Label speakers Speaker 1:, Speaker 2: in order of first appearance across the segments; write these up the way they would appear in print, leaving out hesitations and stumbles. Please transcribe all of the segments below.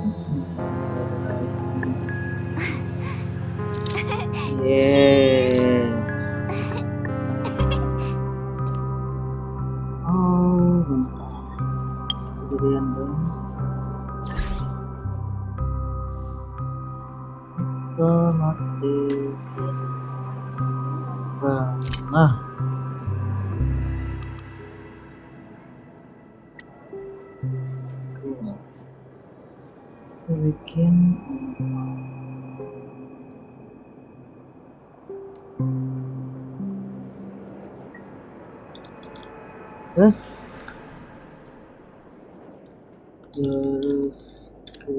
Speaker 1: Yes. Oh, bentar. Kemudian dong. Kita mati. Nah. Kita bikin terus ke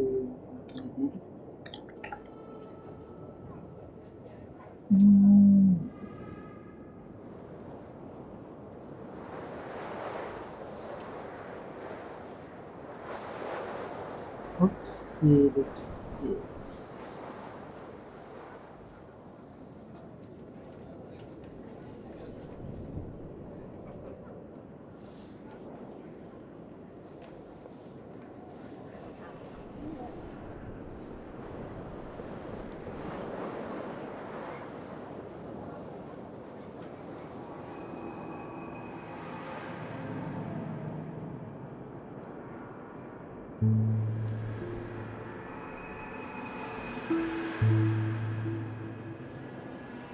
Speaker 1: opsi.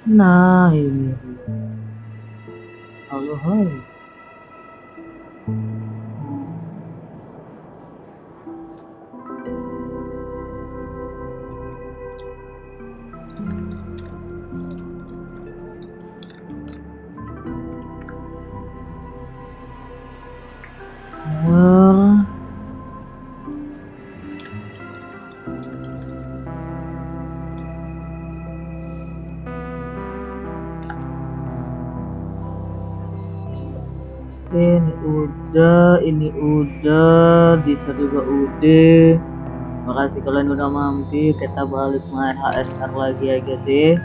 Speaker 1: Nah, ini dia. Halo, hai. Ini udah, bisa juga udah. Makasih kalian udah mampir. Kita balik main HSR lagi ya guys sih.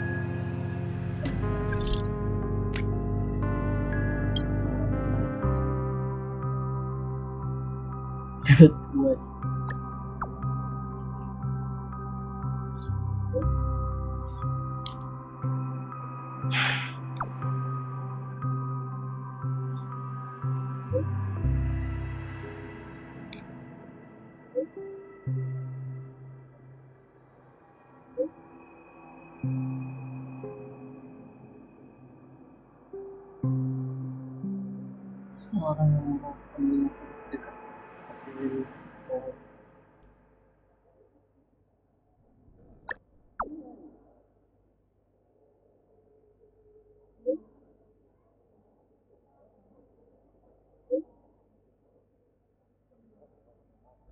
Speaker 1: Seorang yang melakukan menceritakan tapi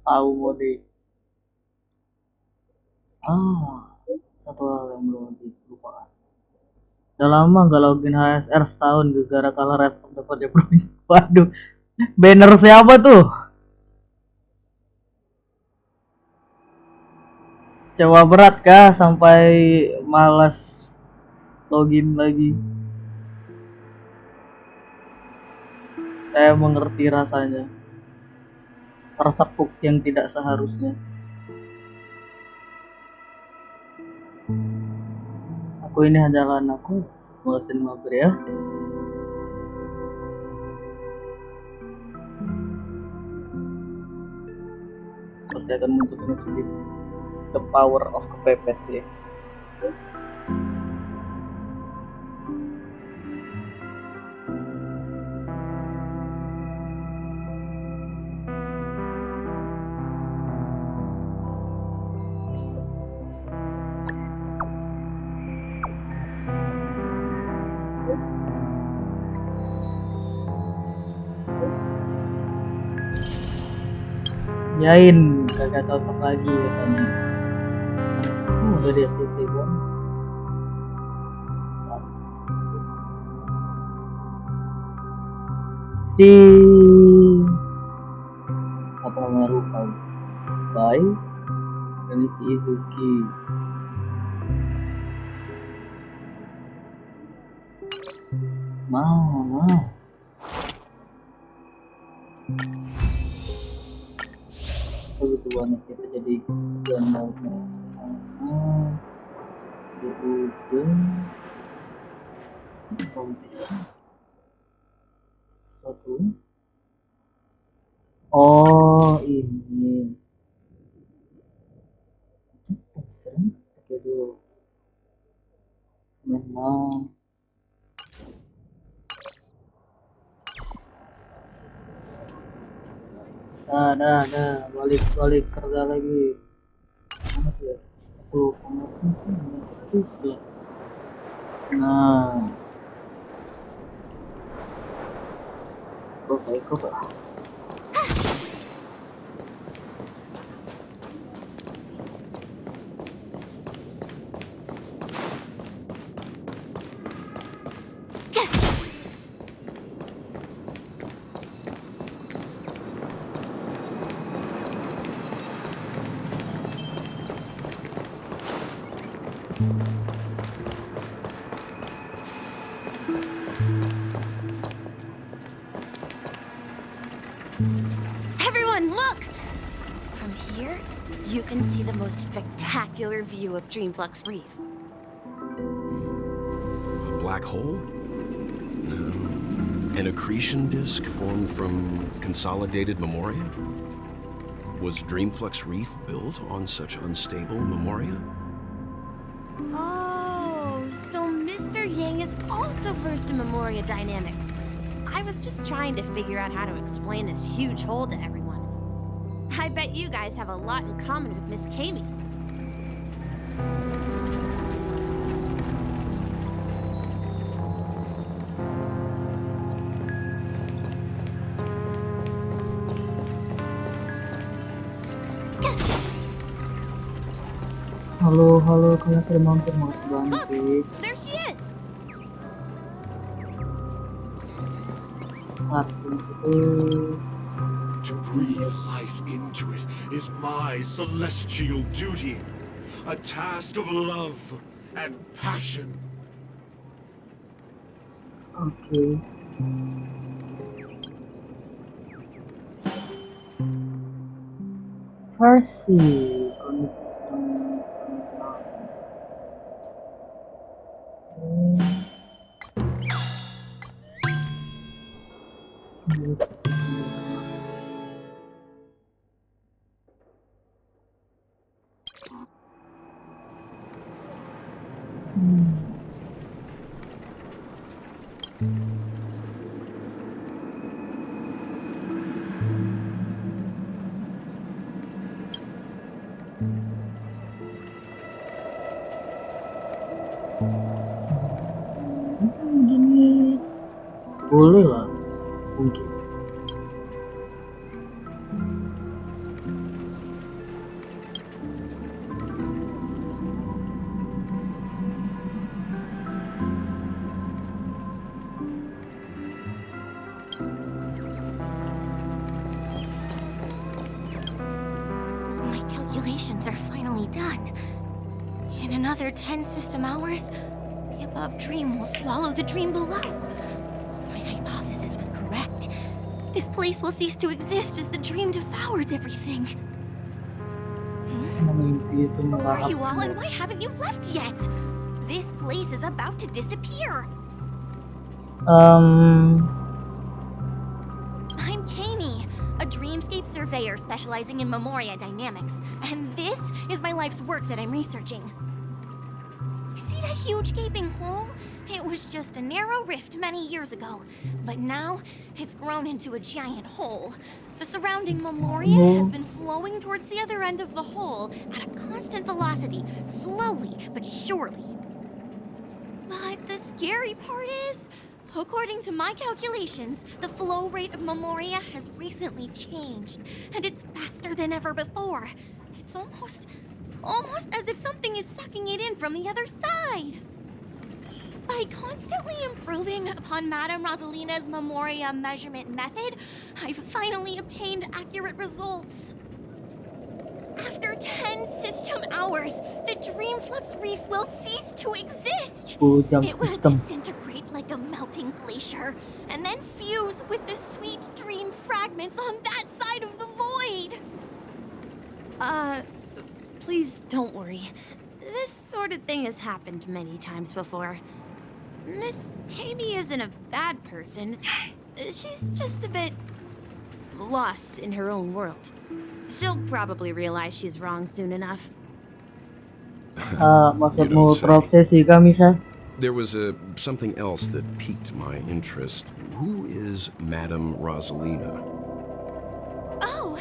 Speaker 1: tahu mode. Satu hal yang belum dilupakan. Udah lama gak login HSR, setahun gara-gara kalah respon dapat ya. Waduh, banner siapa tuh? Coba berat kah sampai malas login lagi? Saya mengerti rasanya. Tersepuk yang tidak seharusnya. Aku ini adalah anakku, mulai mampir ya. Pasti akan muncul dengan sedikit the power of kepepet ya. Yain kagak cocok lagi katanya. Udah dia sisi bang. Si satu namanya lupa. Bye. Ini si Izuki. begitu banyak itu jadi gambar sama diubah satu. Oh ini terserah itu memang dah balik kerja lagi. Mana sih ya? Aku kemarin sih juga. Nah, kok lah.
Speaker 2: Everyone, look! From here, you can see the most spectacular view of Dreamflux Reef.
Speaker 3: A black hole? No. An accretion disk formed from consolidated memoria? Was Dreamflux Reef built on such unstable memoria?
Speaker 2: Oh, so Mr. Yang is also versed in memoria dynamics. I was just trying to figure out how to explain this huge hole to everyone. I bet you guys have a lot in common with Miss Kami.
Speaker 1: Halo, kalian sudah mampir, makasih banget.
Speaker 2: Look, there she is.
Speaker 4: To breathe life into it is my celestial duty, a task of love and passion.
Speaker 1: Oke. Versi kondisi sedang sangat. Begini boleh lah mungkin.
Speaker 2: My calculations are finally done. In another 10 system hours, the above dream will swallow the dream below. My hypothesis was correct. This place will cease to exist as the dream devours everything.
Speaker 1: Mimpi itu
Speaker 2: Where are
Speaker 1: melahap
Speaker 2: you all, and
Speaker 1: semua.
Speaker 2: why haven't you left yet? This place is about to disappear. I'm Kami, a dreamscape surveyor specializing in memoria dynamics, and this is my life's work that I'm researching. See that huge gaping hole? It was just a narrow rift many years ago, but now it's grown into a giant hole. The surrounding memoria has been flowing towards the other end of the hole at a constant velocity, slowly but surely. But the scary part is, according to my calculations, the flow rate of memoria has recently changed, and it's faster than ever before. It's almost as if something is sucking it in from the other side. By constantly improving upon Madame Rosalina's memoria measurement method, I've finally obtained accurate results. After 10 system hours, the Dreamflux Reef will cease to exist.
Speaker 1: 10 jam
Speaker 2: It will
Speaker 1: sistem.
Speaker 2: disintegrate like a melting glacier, and then fuse with the sweet dream fragments on that side of the void.
Speaker 5: Please don't worry. This sort of thing has happened many times before. Miss Kami isn't a bad person. She's just a bit lost in her own world. She'll probably realize she's wrong soon enough.
Speaker 1: Maksudmu terobsesi kah, Misa?
Speaker 3: There was something else that piqued my interest. Who is Madame Rosalina?
Speaker 2: Oh,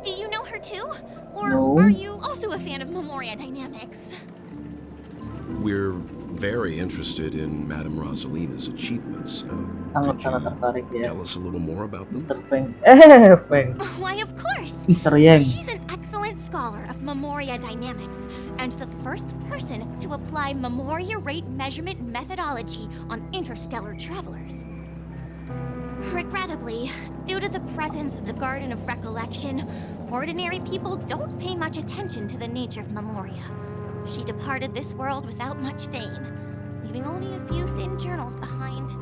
Speaker 2: do you know her too? Or
Speaker 1: No.
Speaker 2: are you also a fan of Memoria dynamics?
Speaker 3: We're very interested in Madame Rosalina's achievements.
Speaker 1: Sangat-sangat tertarik ya.
Speaker 3: Tell us a little more about them.
Speaker 1: Mr. Feng. Feng.
Speaker 2: Why, of course.
Speaker 1: Mr. Yang.
Speaker 2: She's an excellent scholar of Memoria dynamics and the first person to apply Memoria rate measurement methodology on interstellar travelers. Regrettably, due to the presence of the Garden of Recollection, ordinary people don't pay much attention to the nature of Memoria. She departed this world without much fame, leaving only a few thin journals behind.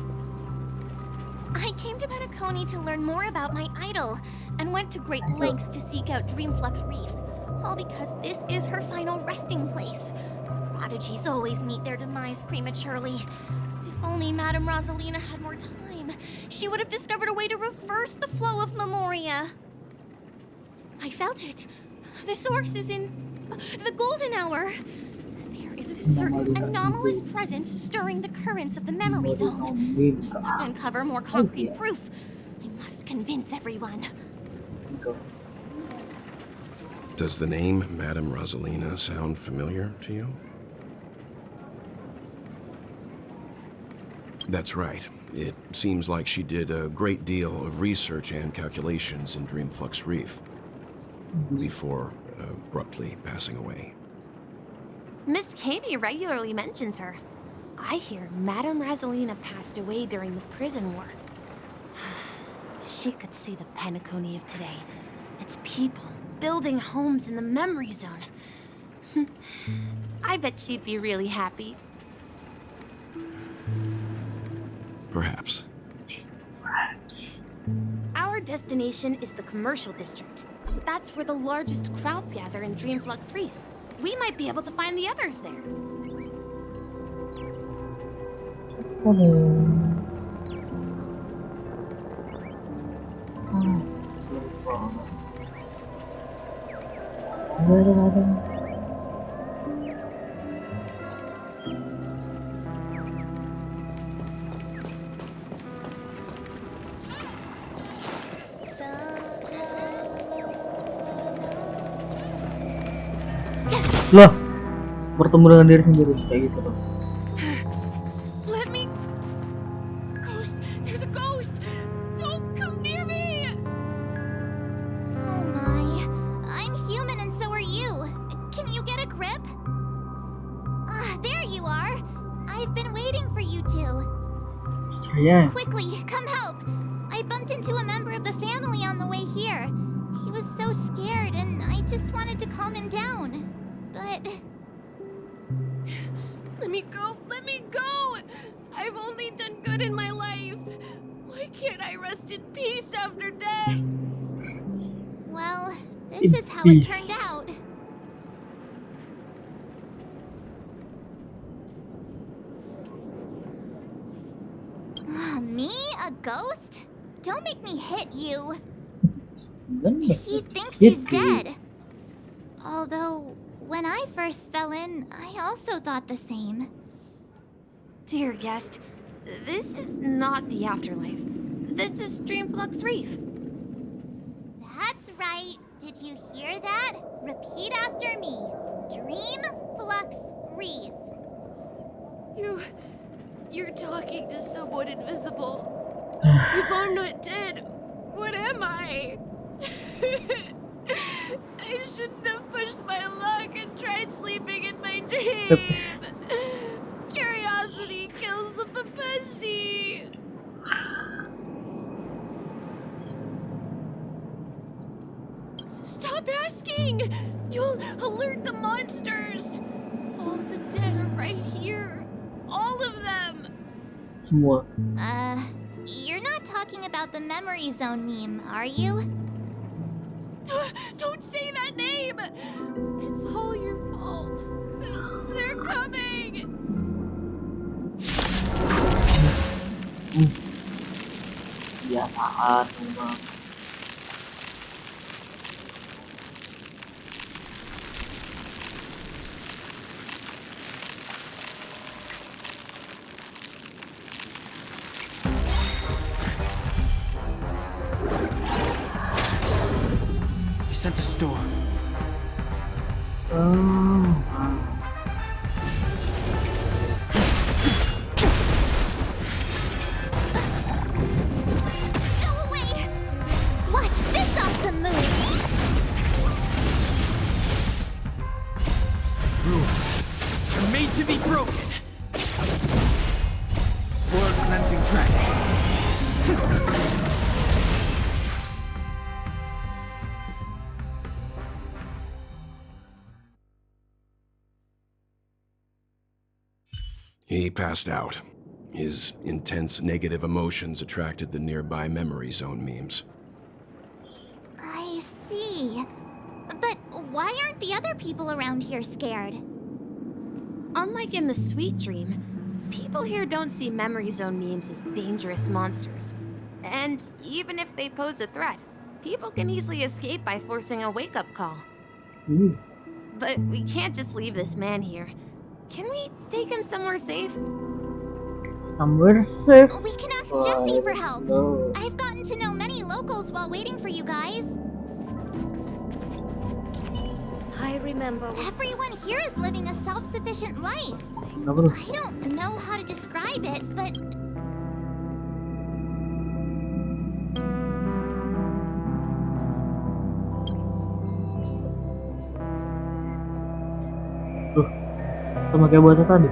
Speaker 2: I came to Penacony to learn more about my idol, and went to great lengths to seek out Dreamflux Reef, all because this is her final resting place. Prodigies always meet their demise prematurely. If only Madame Rosalina had more time, she would have discovered a way to reverse the flow of Memoria. I felt it. The source is in the golden hour. There is a certain anomalous presence stirring the currents of the memory zone. I must uncover more concrete proof. I must convince everyone.
Speaker 3: Does the name Madame Rosalina sound familiar to you? That's right. It seems like she did a great deal of research and calculations in Dreamflux Reef before abruptly passing away.
Speaker 5: Miss Kami regularly mentions her. I hear Madame Rosalina passed away during the prison war. She could see the Penacony of today. Its people building homes in the memory zone. I bet she'd be really happy.
Speaker 3: Perhaps.
Speaker 5: Our destination is the commercial district. That's where the largest crowds gather in Dreamflux Reef. We might be able to find the others there.
Speaker 1: Loh, bertemu dengan diri sendiri kayak gitu loh.
Speaker 5: Let me... Ghost! There's a ghost! Don't come near me!
Speaker 2: Oh my. I'm human and so are you. Can you get a grip? Ah, there you are. I've been waiting for you two.
Speaker 1: Mr. Yang.
Speaker 2: Quickly, come help. I bumped into a member of the family on the way here. He was so scared and I just wanted to calm him down. But...
Speaker 5: Let me go! Let me go! I've only done good in my life. Why can't I rest in peace after death?
Speaker 2: well, this is how it turned out. Me? A ghost? Don't make me hit you. He thinks he's dead. Although, when I first fell in, I also thought the same.
Speaker 5: Dear guest, this is not the afterlife. This is Dreamflux Reef.
Speaker 2: That's right. Did you hear that? Repeat after me. Dreamflux Reef.
Speaker 5: You're talking to someone invisible. If I'm not dead, what am I? I shouldn't have pushed my luck and tried sleeping in my dreams. Curiosity kills the papashi. Stop asking! You'll alert the monsters. All the dead are right here. All of them.
Speaker 1: Semua.
Speaker 2: You're not talking about the memory zone meme, are you?
Speaker 5: Don't say that name! time. It's all your fault. They're coming.
Speaker 1: Biasaan memang.
Speaker 6: Sent a storm.
Speaker 2: Go away! Watch this awesome move!
Speaker 6: Rules are made to be broken. World cleansing dragon.
Speaker 3: He passed out. His intense negative emotions attracted the nearby memory zone memes.
Speaker 2: I see. But why aren't the other people around here scared?
Speaker 5: Unlike in the Sweet Dream, people here don't see memory zone memes as dangerous monsters. And even if they pose a threat, people can easily escape by forcing a wake-up call. But we can't just leave this man here. Can we take him somewhere safe?
Speaker 1: Somewhere safe.
Speaker 2: We can ask Jessie for help.
Speaker 1: No.
Speaker 2: I've gotten to know many locals while waiting for you guys.
Speaker 7: I remember
Speaker 2: Everyone here is living a self-sufficient life.
Speaker 1: Kenapa lu?
Speaker 2: I don't know how to describe it, but
Speaker 1: Sama kayak bocah tadi.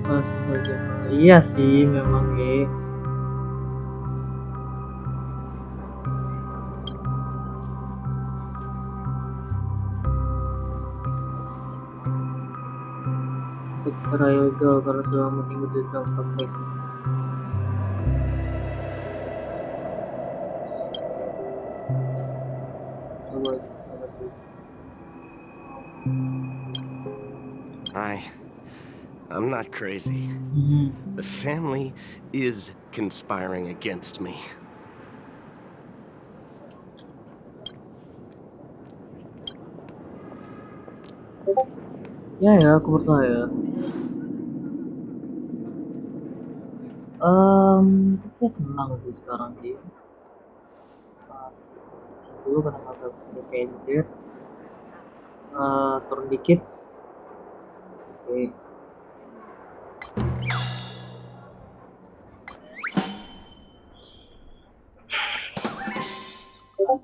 Speaker 1: Astaga. Iya sih memang ya. Masuk secara ilegal karena selama tinggal di dalam komplek.
Speaker 8: I'm not crazy. The family is conspiring against me.
Speaker 1: Ya, aku percaya. Tapi tenang sih sekarang dia. Dulu karena nggak bisa dipencet. Turun dikit. Oke.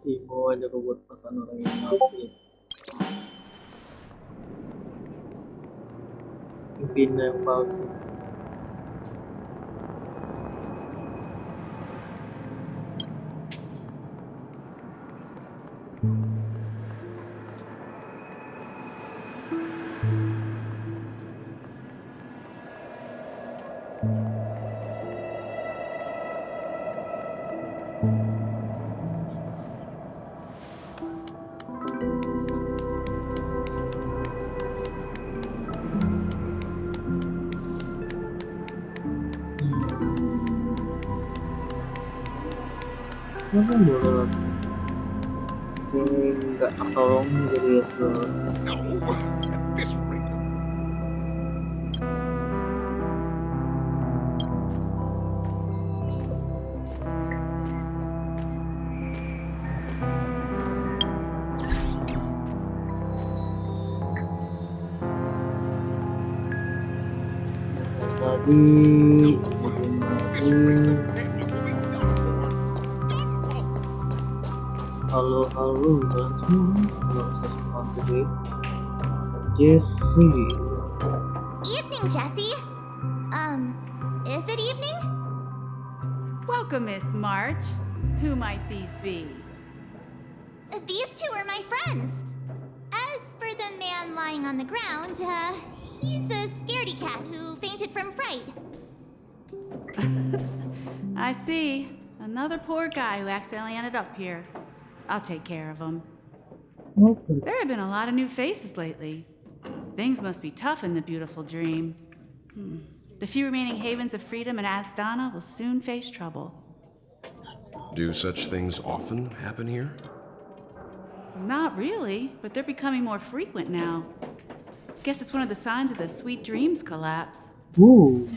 Speaker 1: Timo aja ke buat pesan orang yang mati. Pindah yang palsu. Masa boleh lah. Nggak tertolong jadi ya seluruh.
Speaker 4: No, at this rate.
Speaker 1: Tadi halo kalian semua, kalau saya suka deh Jessie.
Speaker 2: evening, Jessie. Is it evening?
Speaker 9: Welcome, Miss March. Who might these be?
Speaker 2: These two are my friends. As for the man lying on the ground, he's a scaredy cat who fainted from fright.
Speaker 9: I see. Another poor guy who accidentally ended up here. I'll take care of him.
Speaker 1: Betul.
Speaker 9: There have been a lot of new faces lately. Things must be tough in the beautiful dream. The few remaining havens of freedom in Asdana will soon face trouble.
Speaker 3: Do such things often happen here?
Speaker 9: Not really, but they're becoming more frequent now. Guess it's one of the signs of the Sweet Dreams collapse.
Speaker 1: Ooh.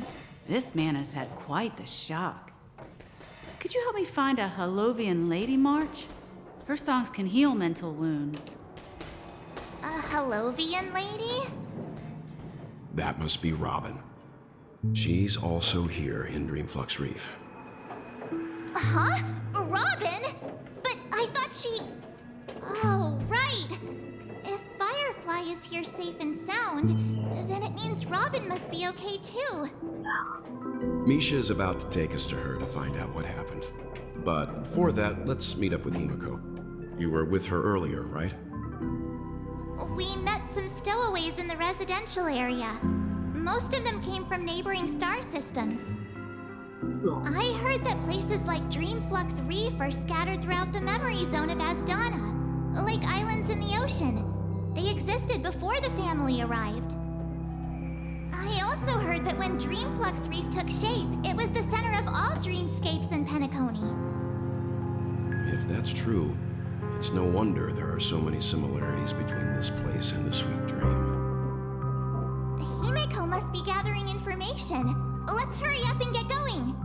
Speaker 9: This man has had quite the shock. Could you help me find a Halovian lady, March? Her songs can heal mental wounds.
Speaker 2: A Halovian lady?
Speaker 3: That must be Robin. She's also here in Dreamflux Reef.
Speaker 2: Huh? Robin? But I thought she... Oh, right. If Firefly is here safe and sound, then it means Robin must be okay too.
Speaker 3: Misha is about to take us to her to find out what happened. But for that, let's meet up with Himiko. You were with her earlier, right?
Speaker 2: We met some stowaways in the residential area. Most of them came from neighboring star systems.
Speaker 1: So.
Speaker 2: I heard that places like Dreamflux Reef are scattered throughout the memory zone of Asdana, like islands in the ocean. They existed before the family arrived. I also heard that when Dreamflux Reef took shape, it was the center of all dreamscapes in Penacony.
Speaker 3: If that's true, it's no wonder there are so many similarities between this place and the Sweet Dream.
Speaker 2: Himiko must be gathering information. Let's hurry up and get going.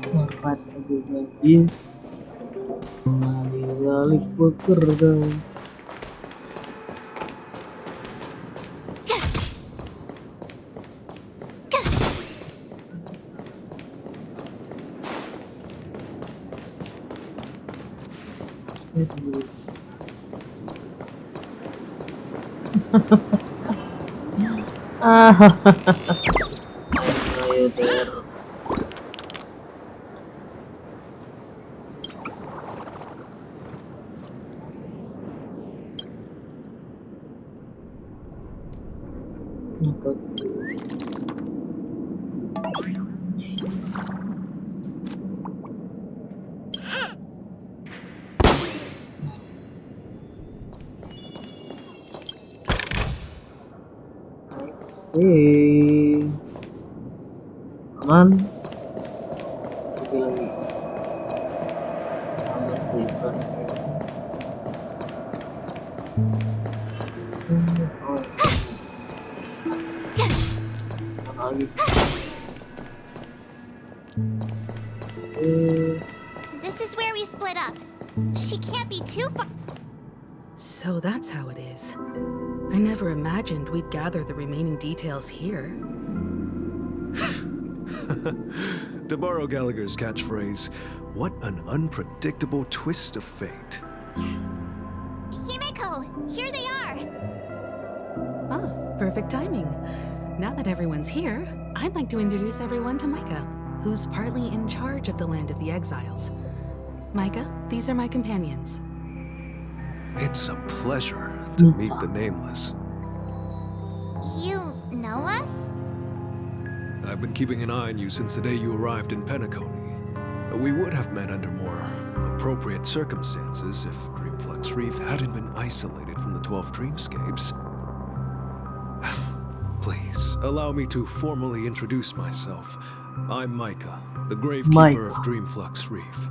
Speaker 1: Dapat berbagi, balik bekerja. Ayo der. Untuk. Aman. Oke lagi. Ambil seitron. Lagi.
Speaker 2: This is where we split up. She can't be too far.
Speaker 10: So that's how it is. I never imagined we'd gather the remaining details here.
Speaker 11: To borrow Gallagher's catchphrase, what an unpredictable twist of fate.
Speaker 2: Himiko, here they are.
Speaker 10: Ah, perfect timing. Now that everyone's here, I'd like to introduce everyone to Micah, who's partly in charge of the Land of the Exiles. Micah, these are my companions.
Speaker 11: It's a pleasure to meet the Nameless.
Speaker 2: You know us?
Speaker 11: I've been keeping an eye on you since the day you arrived in Penacony. We would have met under more appropriate circumstances if Dreamflux Reef hadn't been isolated from the 12 dreamscapes. Please, allow me to formally introduce myself. I'm Micah, the Gravekeeper of Dreamflux Reef.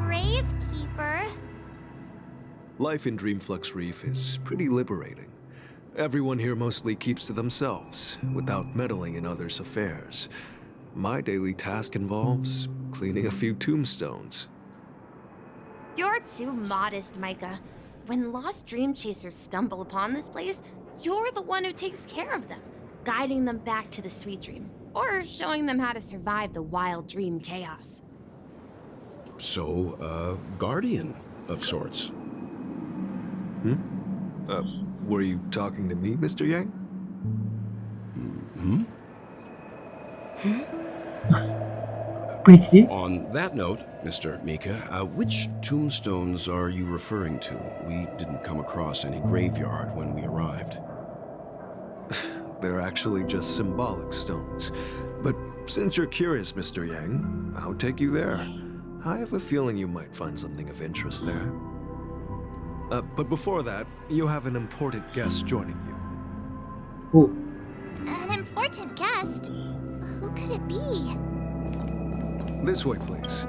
Speaker 2: Gravekeeper?
Speaker 11: Life in Dreamflux Reef is pretty liberating. Everyone here mostly keeps to themselves, without meddling in others' affairs. My daily task involves cleaning a few tombstones.
Speaker 5: You're too modest, Micah. When lost dream chasers stumble upon this place, you're the one who takes care of them, guiding them back to the sweet dream, or showing them how to survive the wild dream chaos.
Speaker 3: So, guardian of sorts.
Speaker 11: Were you talking to me, Mr. Yang?
Speaker 1: Puisi?
Speaker 3: On that note, Mr. Mika, which tombstones are you referring to? We didn't come across any graveyard when we arrived.
Speaker 11: They're actually just symbolic stones. But since you're curious, Mr. Yang, I'll take you there. I have a feeling you might find something of interest there. But before that, you have an important guest joining you.
Speaker 1: Who?
Speaker 2: An important guest? Who could it be?
Speaker 11: This way, please.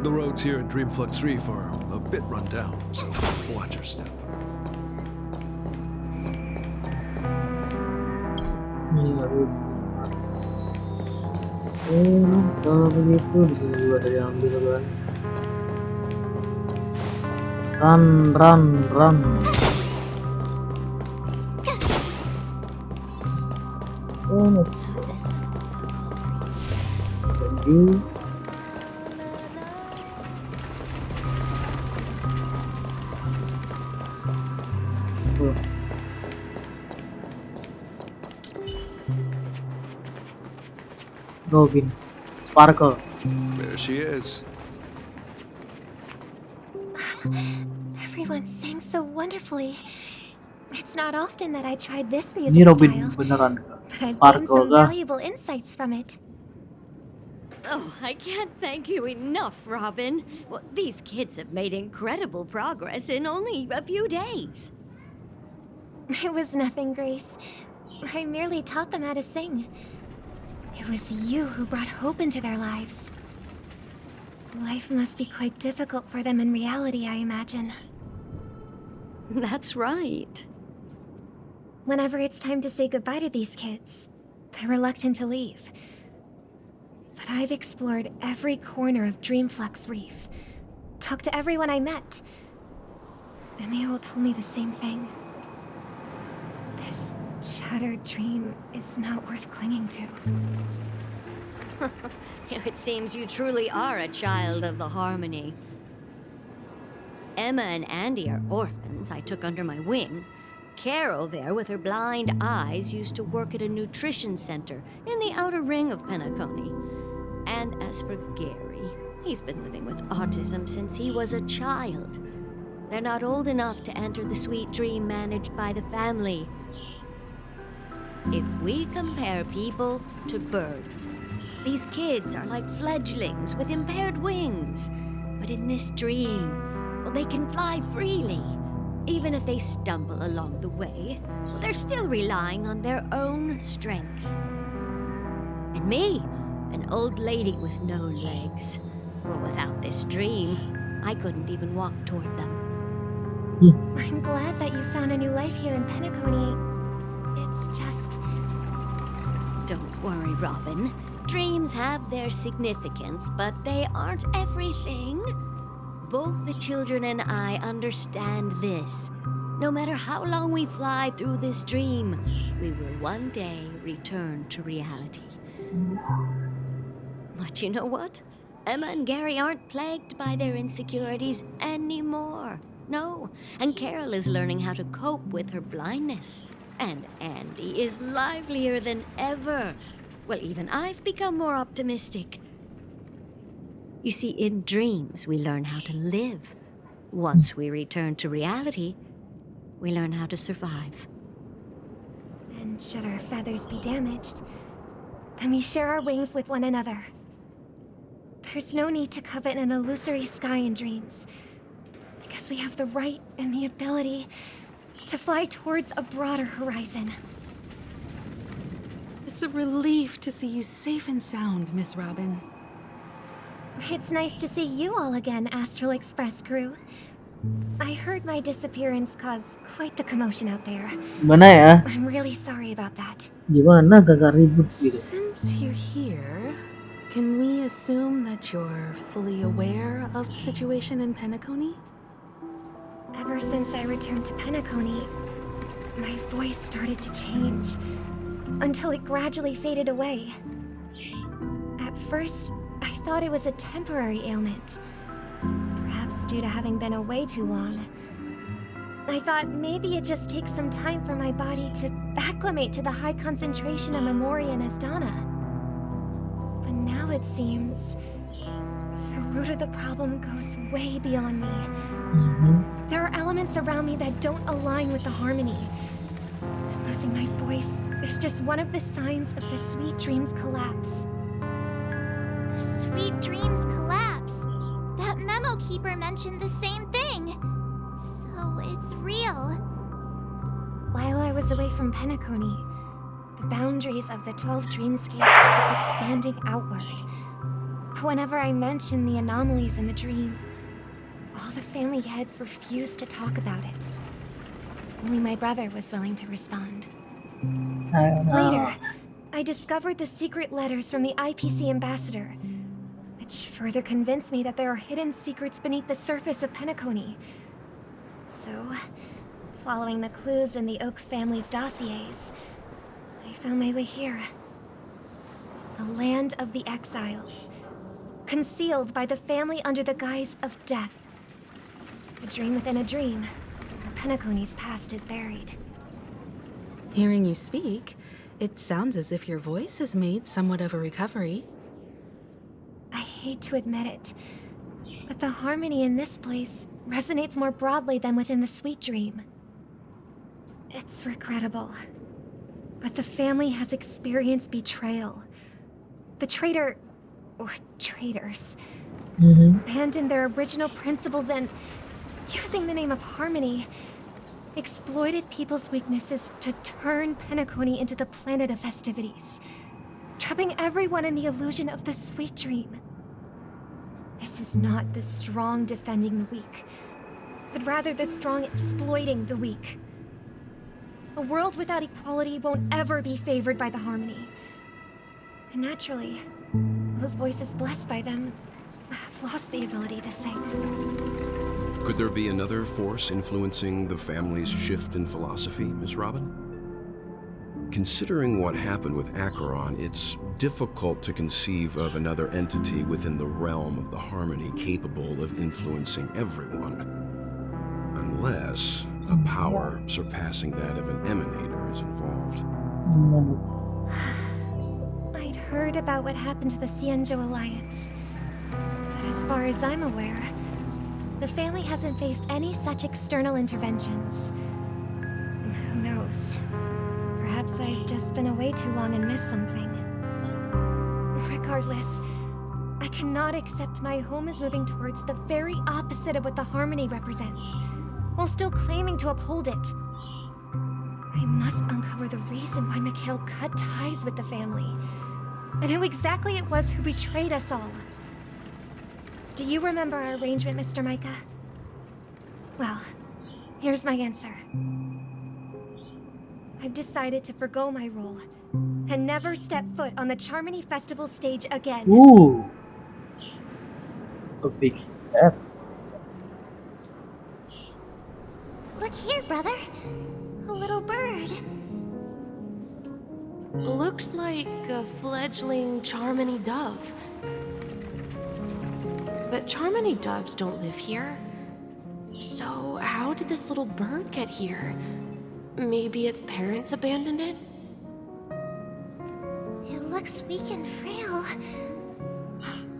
Speaker 11: The roads here in Dreamflux Reef are a bit run down, so watch your step.
Speaker 1: Ini harus. Kalau begitu di sini juga tadi ambil kan. Run. Stone.
Speaker 2: So this is the so-called
Speaker 1: Thank you. Robin, Sparkle.
Speaker 11: There she is.
Speaker 7: Everyone sang so wonderfully. It's not often that I tried this
Speaker 1: Ini
Speaker 7: music
Speaker 1: Robin
Speaker 7: style,
Speaker 1: beneran kah?
Speaker 7: but I've gained
Speaker 1: Sparkle
Speaker 7: some
Speaker 1: kah?
Speaker 7: valuable insights from it.
Speaker 12: Oh, I can't thank you enough, Robin. Well, these kids have made incredible progress in only a few days.
Speaker 7: It was nothing, Grace. I merely taught them how to sing. It was you who brought hope into their lives. Life must be quite difficult for them in reality, I imagine.
Speaker 12: That's right.
Speaker 7: Whenever it's time to say goodbye to these kids, they're reluctant to leave. But I've explored every corner of Dreamflux Reef, talked to everyone I met, and they all told me the same thing. This shattered dream is not worth clinging to.
Speaker 12: It seems you truly are a child of the harmony. Emma and Andy are orphans I took under my wing. Carol there, with her blind eyes, used to work at a nutrition center in the outer ring of Penacony. And as for Gary, he's been living with autism since he was a child. They're not old enough to enter the sweet dream managed by the family. If we compare people to birds, these kids are like fledglings with impaired wings. But in this dream, well, they can fly freely. Even if they stumble along the way, well, they're still relying on their own strength. And me, an old lady with no legs. Well, without this dream, I couldn't even walk toward them.
Speaker 7: I'm glad that you found a new life here in Penacony. It's just...
Speaker 12: Don't worry, Robin. Dreams have their significance, but they aren't everything. Both the children and I understand this. No matter how long we fly through this dream, we will one day return to reality. But you know what? Emma and Gary aren't plagued by their insecurities anymore. No, and Carol is learning how to cope with her blindness. And Andy is livelier than ever. Well, even I've become more optimistic. You see, in dreams, we learn how to live. Once we return to reality, we learn how to survive.
Speaker 7: And should our feathers be damaged, then we share our wings with one another. There's no need to covet an illusory sky in dreams, because we have the right and the ability to fly towards a broader horizon.
Speaker 10: It's a relief to see you safe and sound, Miss Robin.
Speaker 7: It's nice to see you all again, Astral Express crew. I heard my disappearance caused quite the commotion out there.
Speaker 1: Gimana ya?
Speaker 7: I'm really sorry about that.
Speaker 1: Gimana gak ribut gitu?
Speaker 10: Since you're here, can we assume that you're fully aware of the situation in Penacony?
Speaker 7: Ever since I returned to Penacony, my voice started to change, until it gradually faded away. At first, I thought it was a temporary ailment, perhaps due to having been away too long. I thought maybe it just takes some time for my body to acclimate to the high concentration of memoria and Asdana. But now it seems the root of the problem goes way beyond me. There are elements around me that don't align with the harmony. And losing my voice is just one of the signs of the sweet dreams collapse.
Speaker 13: The sweet dreams collapse. That memo keeper mentioned the same thing. So it's real.
Speaker 7: While I was away from Penacony, the boundaries of the 12 dreamscapes kept expanding outward. But whenever I mentioned the anomalies in the dream, all the family heads refused to talk about it. Only my brother was willing to respond. Later, I discovered the secret letters from the IPC ambassador, which further convinced me that there are hidden secrets beneath the surface of Penacony. So, following the clues in the Oak family's dossiers, I found my way here. The land of the exiles, concealed by the family under the guise of death. A dream within a dream, where Penacony's past is buried.
Speaker 10: Hearing you speak, it sounds as if your voice has made somewhat of a recovery.
Speaker 7: I hate to admit it, but the harmony in this place resonates more broadly than within the sweet dream. It's regrettable, but the family has experienced betrayal. The traitor, or traitors, abandoned their original principles and, using the name of harmony, exploited people's weaknesses to turn Penacony into the planet of festivities, trapping everyone in the illusion of the sweet dream. This is not the strong defending the weak, but rather the strong exploiting the weak. A world without equality won't ever be favored by the harmony. And naturally, those voices blessed by them have lost the ability to sing.
Speaker 3: Could there be another force influencing the family's shift in philosophy, Miss Robin? Considering what happened with Acheron, it's difficult to conceive of another entity within the realm of the harmony capable of influencing everyone. Unless a power surpassing that of an emanator is involved.
Speaker 7: I'd heard about what happened to the Cienjo Alliance. But as far as I'm aware, the family hasn't faced any such external interventions. Who knows? Perhaps I've just been away too long and missed something. Regardless, I cannot accept my home is moving towards the very opposite of what the harmony represents, while still claiming to uphold it. I must uncover the reason why Mikhail cut ties with the family, and who exactly it was who betrayed us all. Do you remember our arrangement, Mr. Micah? Well, here's my answer. I've decided to forgo my role and never step foot on the Charmony Festival stage again.
Speaker 1: Ooh. A big step, sister.
Speaker 13: Look here, brother. A little bird.
Speaker 14: Looks like a fledgling Charmony dove. But Charmony doves don't live here. So how did this little bird get here? Maybe its parents abandoned it?
Speaker 13: It looks weak and frail.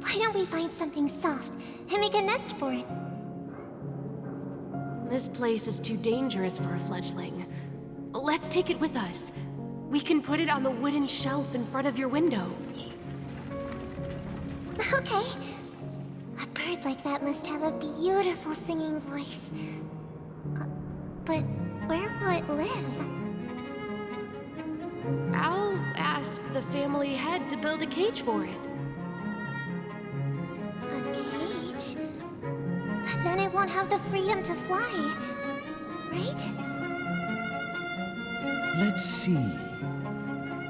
Speaker 13: Why don't we find something soft and make a nest for it?
Speaker 14: This place is too dangerous for a fledgling. Let's take it with us. We can put it on the wooden shelf in front of your window.
Speaker 13: Okay. A bird like that must have a beautiful singing voice. But where will it live?
Speaker 14: I'll ask the family head to build a cage for it.
Speaker 13: A cage? But then it won't have the freedom to fly, right?
Speaker 15: Let's see.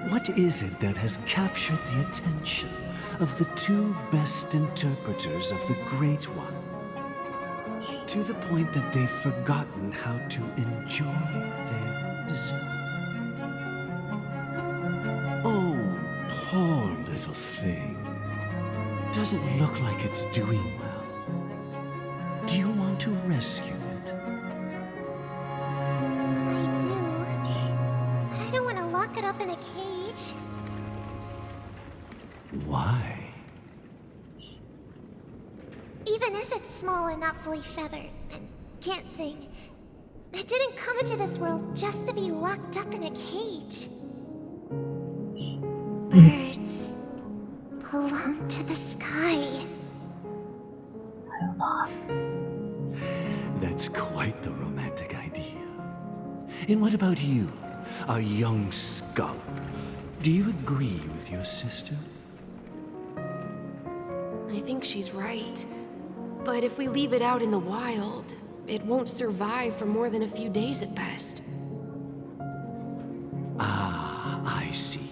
Speaker 15: What is it that has captured the attention of the two best interpreters of the Great One? To the point that they've forgotten how to enjoy their dessert. Oh, poor little thing. Doesn't look like it's doing well. Do you want to rescue it?
Speaker 13: cage.
Speaker 15: Why?
Speaker 13: Even if it's small and not fully feathered and can't sing, it didn't come into this world just to be locked up in a cage. Birds belong to the sky.
Speaker 15: That's quite the romantic idea. And what about you, a young scholar? Do you agree with your sister?
Speaker 14: I think she's right. But if we leave it out in the wild, it won't survive for more than a few days at best.
Speaker 15: Ah, I see.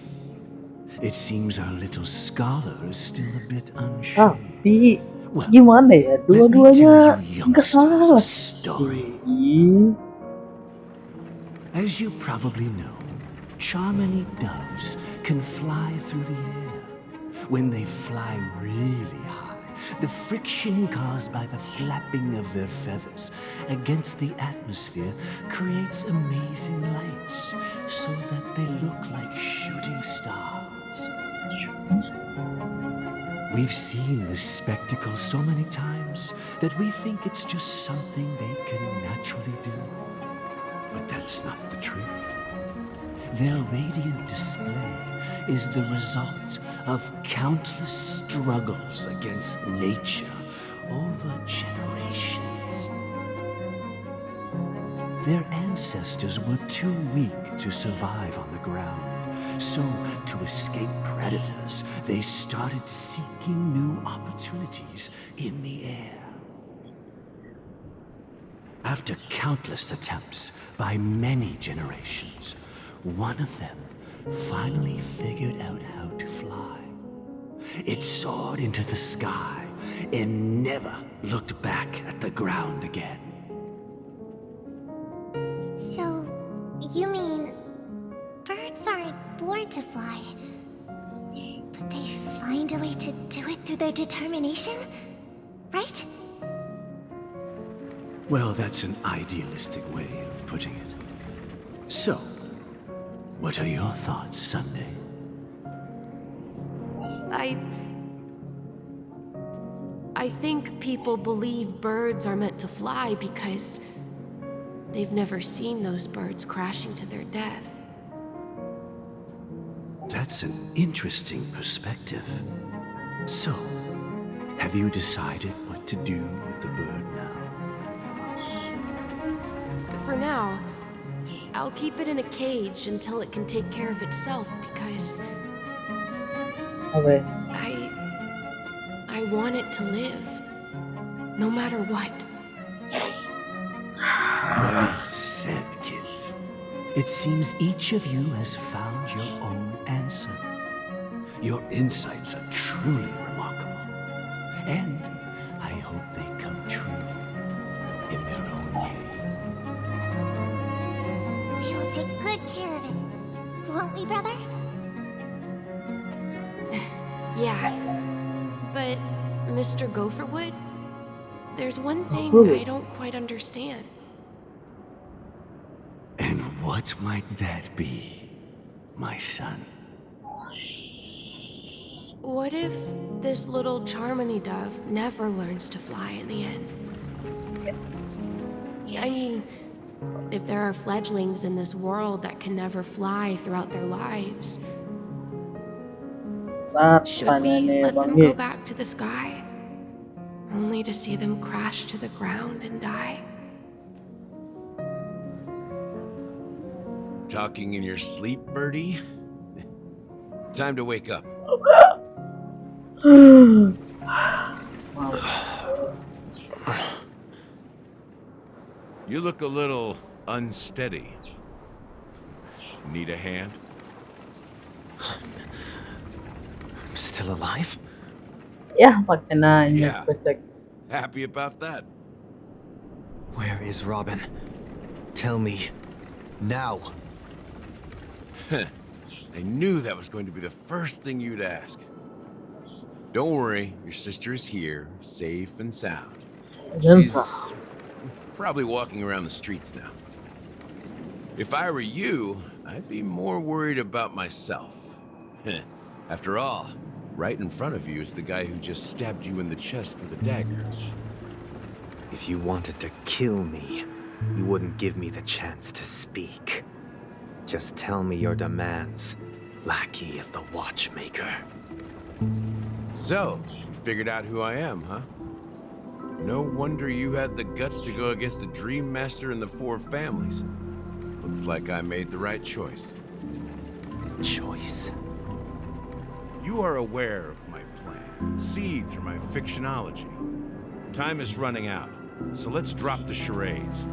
Speaker 15: It seems our little scholar is still a bit unsure.
Speaker 1: Tapi gimana ya, dua-duanya nggak salah sih.
Speaker 15: As you probably know, Charmony doves can fly through the air. When they fly really high, the friction caused by the flapping of their feathers against the atmosphere creates amazing lights so that they look like shooting stars. We've seen this spectacle so many times that we think it's just something they can naturally do. But that's not the truth. Their radiant display is the result of countless struggles against nature over generations. Their ancestors were too weak to survive on the ground. So, to escape predators, they started seeking new opportunities in the air. After countless attempts by many generations, one of them finally figured out how to fly. It soared into the sky and never looked back at the ground again.
Speaker 13: So, you mean birds aren't born to fly, but they find a way to do it through their determination, right?
Speaker 15: Well, that's an idealistic way of putting it. So, what are your thoughts, Sunday?
Speaker 14: I think people believe birds are meant to fly because they've never seen those birds crashing to their death.
Speaker 15: That's an interesting perspective. So, have you decided what to do with the bird now?
Speaker 14: For now, I'll keep it in a cage until it can take care of itself because I want it to live, no matter what.
Speaker 15: Well said, kids. It seems each of you has found your own answer. Your insights are truly remarkable, and I hope they come true in their own way.
Speaker 13: We will take good care of it, won't we, brother?
Speaker 14: Yeah, but Mr. Gopherwood, there's one thing I don't quite understand.
Speaker 15: And what might that be, my son?
Speaker 14: What if this little Charmony dove never learns to fly in the end? I mean, if there are fledglings in this world that can never fly throughout their lives, should we let them go back to the sky, only to see them crash to the ground and die?
Speaker 3: Talking in your sleep, Birdie? Time to wake up. You look a little unsteady. Need a hand?
Speaker 6: I'm still alive?
Speaker 1: Ya, pakai nanya.
Speaker 3: Yeah.
Speaker 1: Gue cek.
Speaker 3: Happy about that?
Speaker 6: Where is Robin? Tell me. Now.
Speaker 3: I knew that was going to be the first thing you'd ask. Don't worry, your sister is here, safe and sound. She's probably walking around the streets now. If I were you, I'd be more worried about myself. After all, right in front of you is the guy who just stabbed you in the chest with a dagger.
Speaker 6: If you wanted to kill me, you wouldn't give me the chance to speak. Just tell me your demands, lackey of the watchmaker.
Speaker 3: So, you figured out who I am, huh? No wonder you had the guts to go against the Dream Master and the Four Families. Looks like I made the right choice.
Speaker 6: Choice?
Speaker 3: You are aware of my plan, see through my fictionology. Time is running out, so let's drop the charades.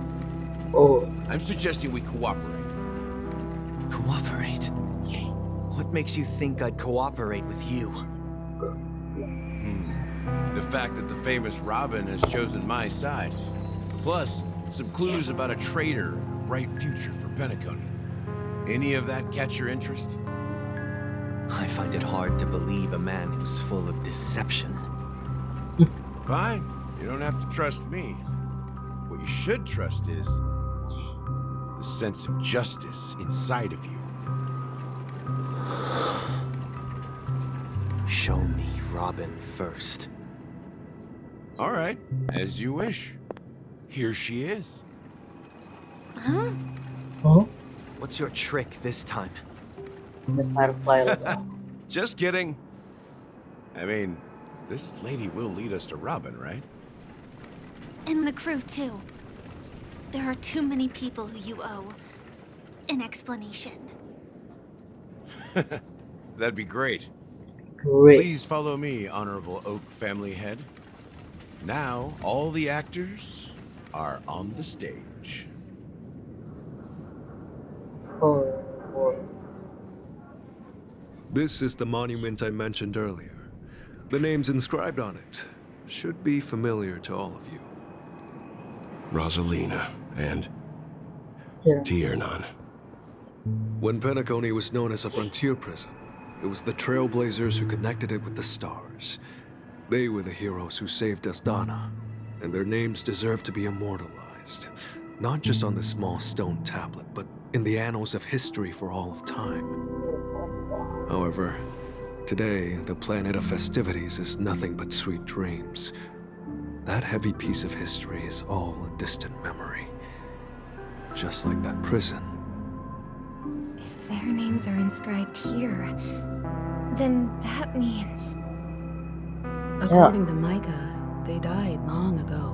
Speaker 1: Oh.
Speaker 3: I'm suggesting we cooperate.
Speaker 6: Cooperate? What makes you think I'd cooperate with you?
Speaker 3: The fact that the famous Robin has chosen my side. Plus, some clues about a traitor, a bright future for Penacony. Any of that catch your interest?
Speaker 6: I find it hard to believe a man who's full of deception.
Speaker 3: Fine. You don't have to trust me. What you should trust is the sense of justice inside of you.
Speaker 6: Show me Robin first.
Speaker 3: All right, as you wish. Here she is.
Speaker 12: Huh?
Speaker 1: Oh?
Speaker 6: What's your trick this time?
Speaker 1: The firefly.
Speaker 3: Just kidding. I mean, this lady will lead us to Robin, right?
Speaker 2: And the crew, too. There are too many people who you owe an explanation.
Speaker 3: That'd be great.
Speaker 1: Great.
Speaker 3: Please follow me, Honorable Oak Family Head. Now, all the actors are on the stage.
Speaker 1: Oh, boy.
Speaker 11: This is the monument I mentioned earlier. The names inscribed on it should be familiar to all of you.
Speaker 3: Rosalina and Tiernan.
Speaker 11: When Penacony was known as a frontier prison, it was the Trailblazers who connected it with the stars. They were the heroes who saved Asdana, and their names deserve to be immortalized, not just on this small stone tablet, but in the annals of history for all of time. However, today, the planet of festivities is nothing but sweet dreams. That heavy piece of history is all a distant memory. Just like that prison.
Speaker 7: If their names are inscribed here, then that means...
Speaker 10: According to Micah, they died long ago.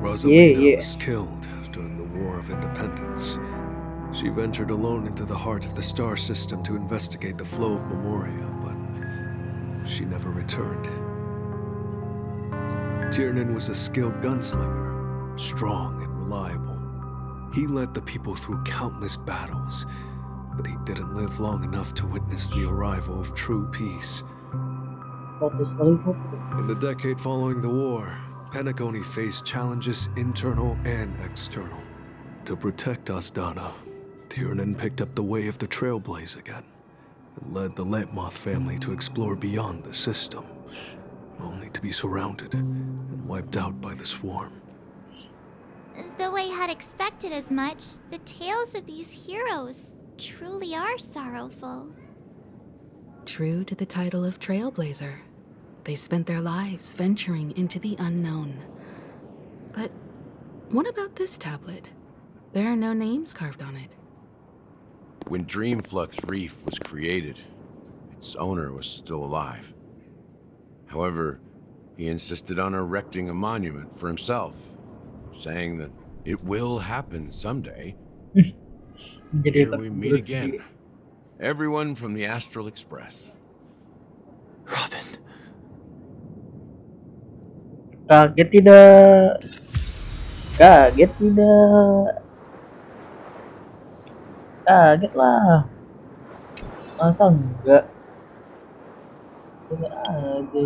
Speaker 11: Rosalina was killed during the War of Independence. She ventured alone into the heart of the star system to investigate the flow of Memoria, but she never returned. Tiernan was a skilled gunslinger, strong and reliable. He led the people through countless battles, but he didn't live long enough to witness the arrival of true peace. In the decade following the war, Penacony faced challenges internal and external. To protect Asdana, Tiernan picked up the way of the Trailblaze again, and led the Letmoth family to explore beyond the system, only to be surrounded and wiped out by the swarm.
Speaker 13: Though I had expected as much, the tales of these heroes truly are sorrowful.
Speaker 10: True to the title of Trailblazer, they spent their lives venturing into the unknown. But what about this tablet? There are no names carved on it.
Speaker 3: When Dreamflux Reef was created, its owner was still alive. However, he insisted on erecting a monument for himself, saying that it will happen someday. Here we meet again. Everyone from the Astral Express.
Speaker 6: Robin.
Speaker 1: Kaget tidak? Kaget tidak? Kaget lah. Masa enggak? Tidak aja.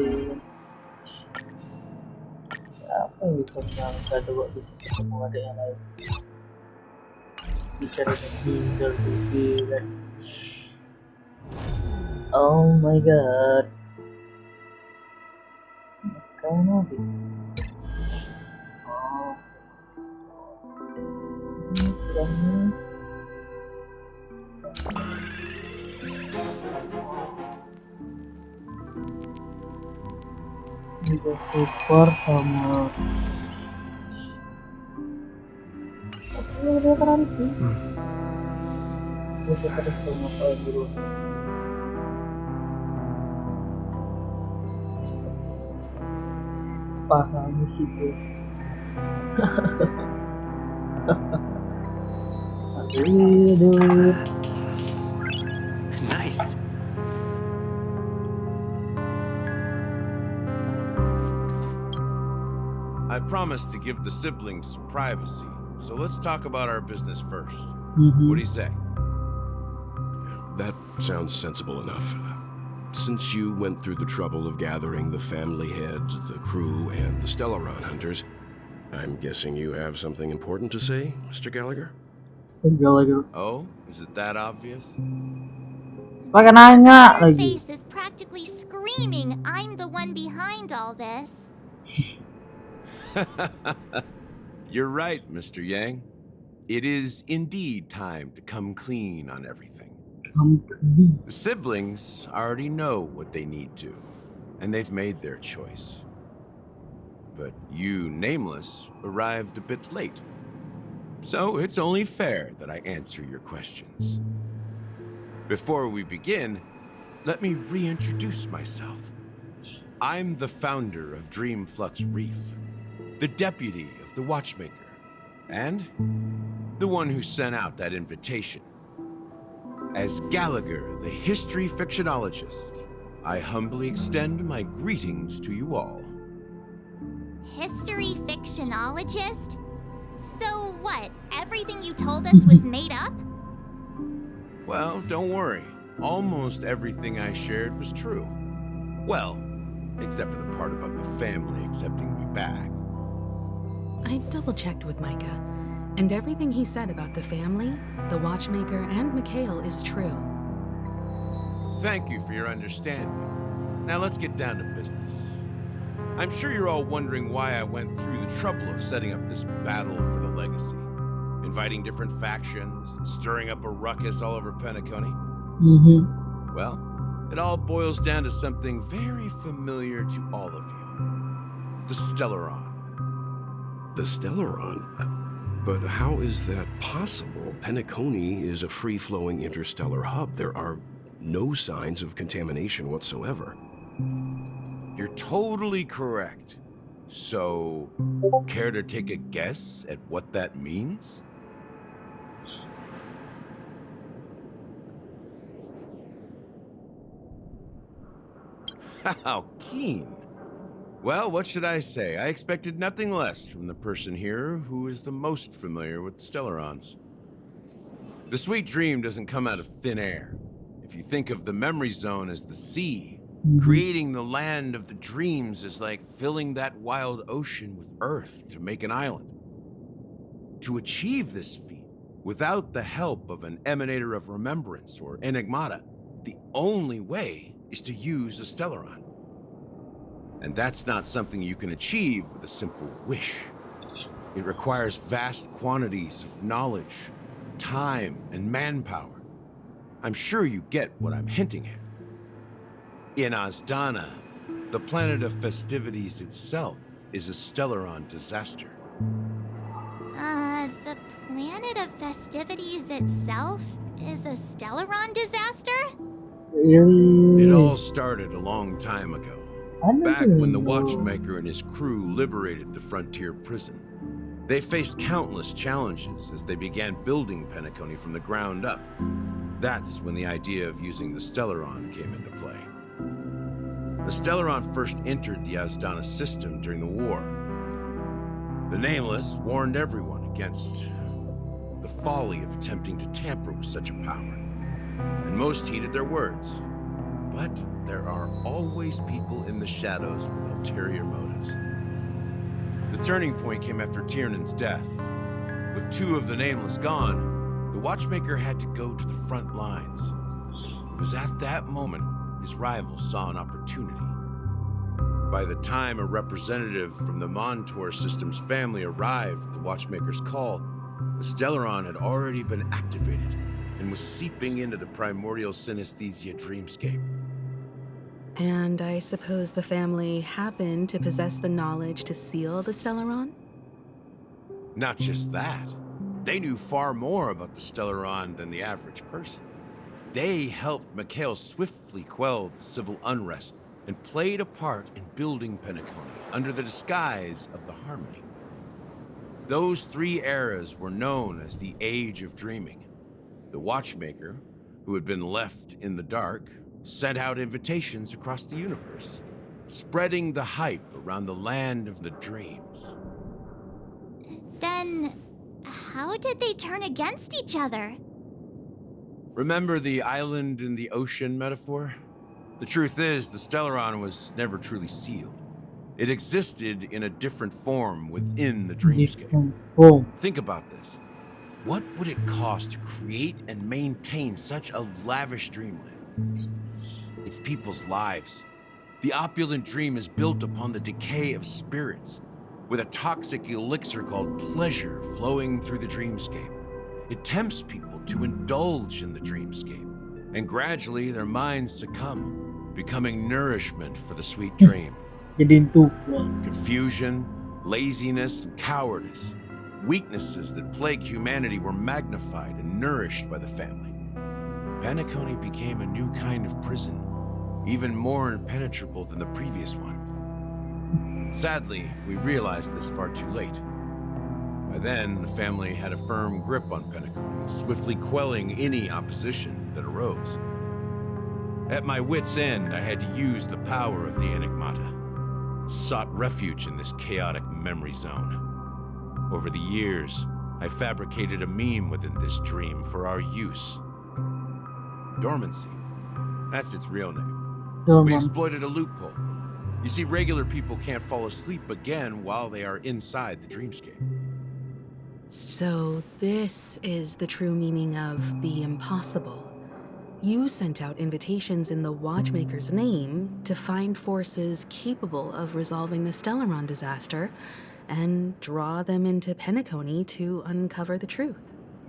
Speaker 1: Siapa yang bisa menyangka coba bisa ketemu ada yang lain? Bicara tinggal pikiran. Oh my god. Kamu bisa. Oh, ini juga super sama dia nanti kita terus ngapain dulu paham sih guys. Aduh.
Speaker 6: Nice.
Speaker 16: I promised to give the siblings some privacy, so let's talk about our business first. What do you say?
Speaker 3: That sounds sensible enough. Since you went through the trouble of gathering the family head, the crew, and the Stellaron hunters, I'm guessing you have something important to say, Mr. Gallagher?
Speaker 1: Mr. Gallagher.
Speaker 16: Oh, is it that obvious?
Speaker 1: Pakai nanya
Speaker 2: Her
Speaker 1: lagi.
Speaker 2: face is practically screaming, I'm the one behind all this.
Speaker 16: You're right, Mr. Yang. It is indeed time to come clean on everything. The siblings already know what they need to, and they've made their choice. But you, Nameless, arrived a bit late. So it's only fair that I answer your questions. Before we begin, let me reintroduce myself. I'm the founder of Dreamflux Reef, the deputy of the Watchmaker, and the one who sent out that invitation. As Gallagher, the history fictionologist, I humbly extend my greetings to you all.
Speaker 2: History fictionologist? So what, everything you told us was made up?
Speaker 16: Well, don't worry. Almost everything I shared was true. Well, except for the part about the family accepting me back.
Speaker 10: I double-checked with Micah, and everything he said about the family, the Watchmaker, and Mikhail is true.
Speaker 16: Thank you for your understanding. Now let's get down to business. I'm sure you're all wondering why I went through the trouble of setting up this battle for the legacy, inviting different factions, and stirring up a ruckus all over Penacony. Well, it all boils down to something very familiar to all of you. The Stellaron.
Speaker 3: The Stellaron? But how is that possible? Penacony is a free-flowing interstellar hub. There are no signs of contamination whatsoever.
Speaker 16: You're totally correct. So, care to take a guess at what that means? How keen. Well, what should I say? I expected nothing less from the person here who is the most familiar with Stellarons. The sweet dream doesn't come out of thin air. If you think of the memory zone as the sea, creating the land of the dreams is like filling that wild ocean with earth to make an island. To achieve this feat, without the help of an emanator of remembrance or enigmata, the only way is to use a Stellaron. And that's not something you can achieve with a simple wish. It requires vast quantities of knowledge, time, and manpower. I'm sure you get what I'm hinting at. In Asdana, the planet of festivities itself is a Stellaron disaster.
Speaker 2: The planet of festivities itself is a Stellaron disaster?
Speaker 16: It all started a long time ago. Back when the Watchmaker and his crew liberated the frontier prison. They faced countless challenges as they began building Penacony from the ground up. That's when the idea of using the Stellaron came into play. The Stellaron first entered the Asdana system during the war. The Nameless warned everyone against the folly of attempting to tamper with such a power, and most heeded their words. But there are always people in the shadows with ulterior motives. The turning point came after Tiernan's death. With two of the Nameless gone, the Watchmaker had to go to the front lines. It was at that moment his rivals saw an opportunity. By the time a representative from the Montour Systems family arrived at the Watchmaker's call, the Stellaron had already been activated and was seeping into the primordial synesthesia dreamscape.
Speaker 10: And I suppose the family happened to possess the knowledge to seal the Stellaron?
Speaker 16: Not just that. They knew far more about the Stellaron than the average person. They helped Mikhail swiftly quell the civil unrest and played a part in building Penacony under the disguise of the Harmony. Those 3 eras were known as the Age of Dreaming. The Watchmaker, who had been left in the dark, sent out invitations across the universe, spreading the hype around the land of the dreams.
Speaker 13: Then, how did they turn against each other?
Speaker 16: Remember the island in the ocean metaphor? The truth is, the Stellaron was never truly sealed. It existed in a different form within the dreamscape.
Speaker 1: Different form.
Speaker 16: Think about this. What would it cost to create and maintain such a lavish dreamland? It's people's lives. The opulent dream is built upon the decay of spirits, with a toxic elixir called pleasure flowing through the dreamscape. It tempts people to indulge in the dreamscape, and gradually their minds succumb, becoming nourishment for the sweet dream. Confusion, laziness, and cowardice, weaknesses that plague humanity, were magnified and nourished by the family. Penacony became a new kind of prison, even more impenetrable than the previous one. Sadly, we realized this far too late. By then, the family had a firm grip on Penacony, swiftly quelling any opposition that arose. At my wit's end, I had to use the power of the Enigmata. Sought refuge in this chaotic memory zone. Over the years, I fabricated a meme within this dream for our use. Dormancy. That's its real name. We exploited a loophole. You see, regular people can't fall asleep again while they are inside the dreamscape.
Speaker 10: So this is the true meaning of the impossible. You sent out invitations in the Watchmaker's name to find forces capable of resolving the Stellaron disaster and draw them into Penacony to uncover the truth.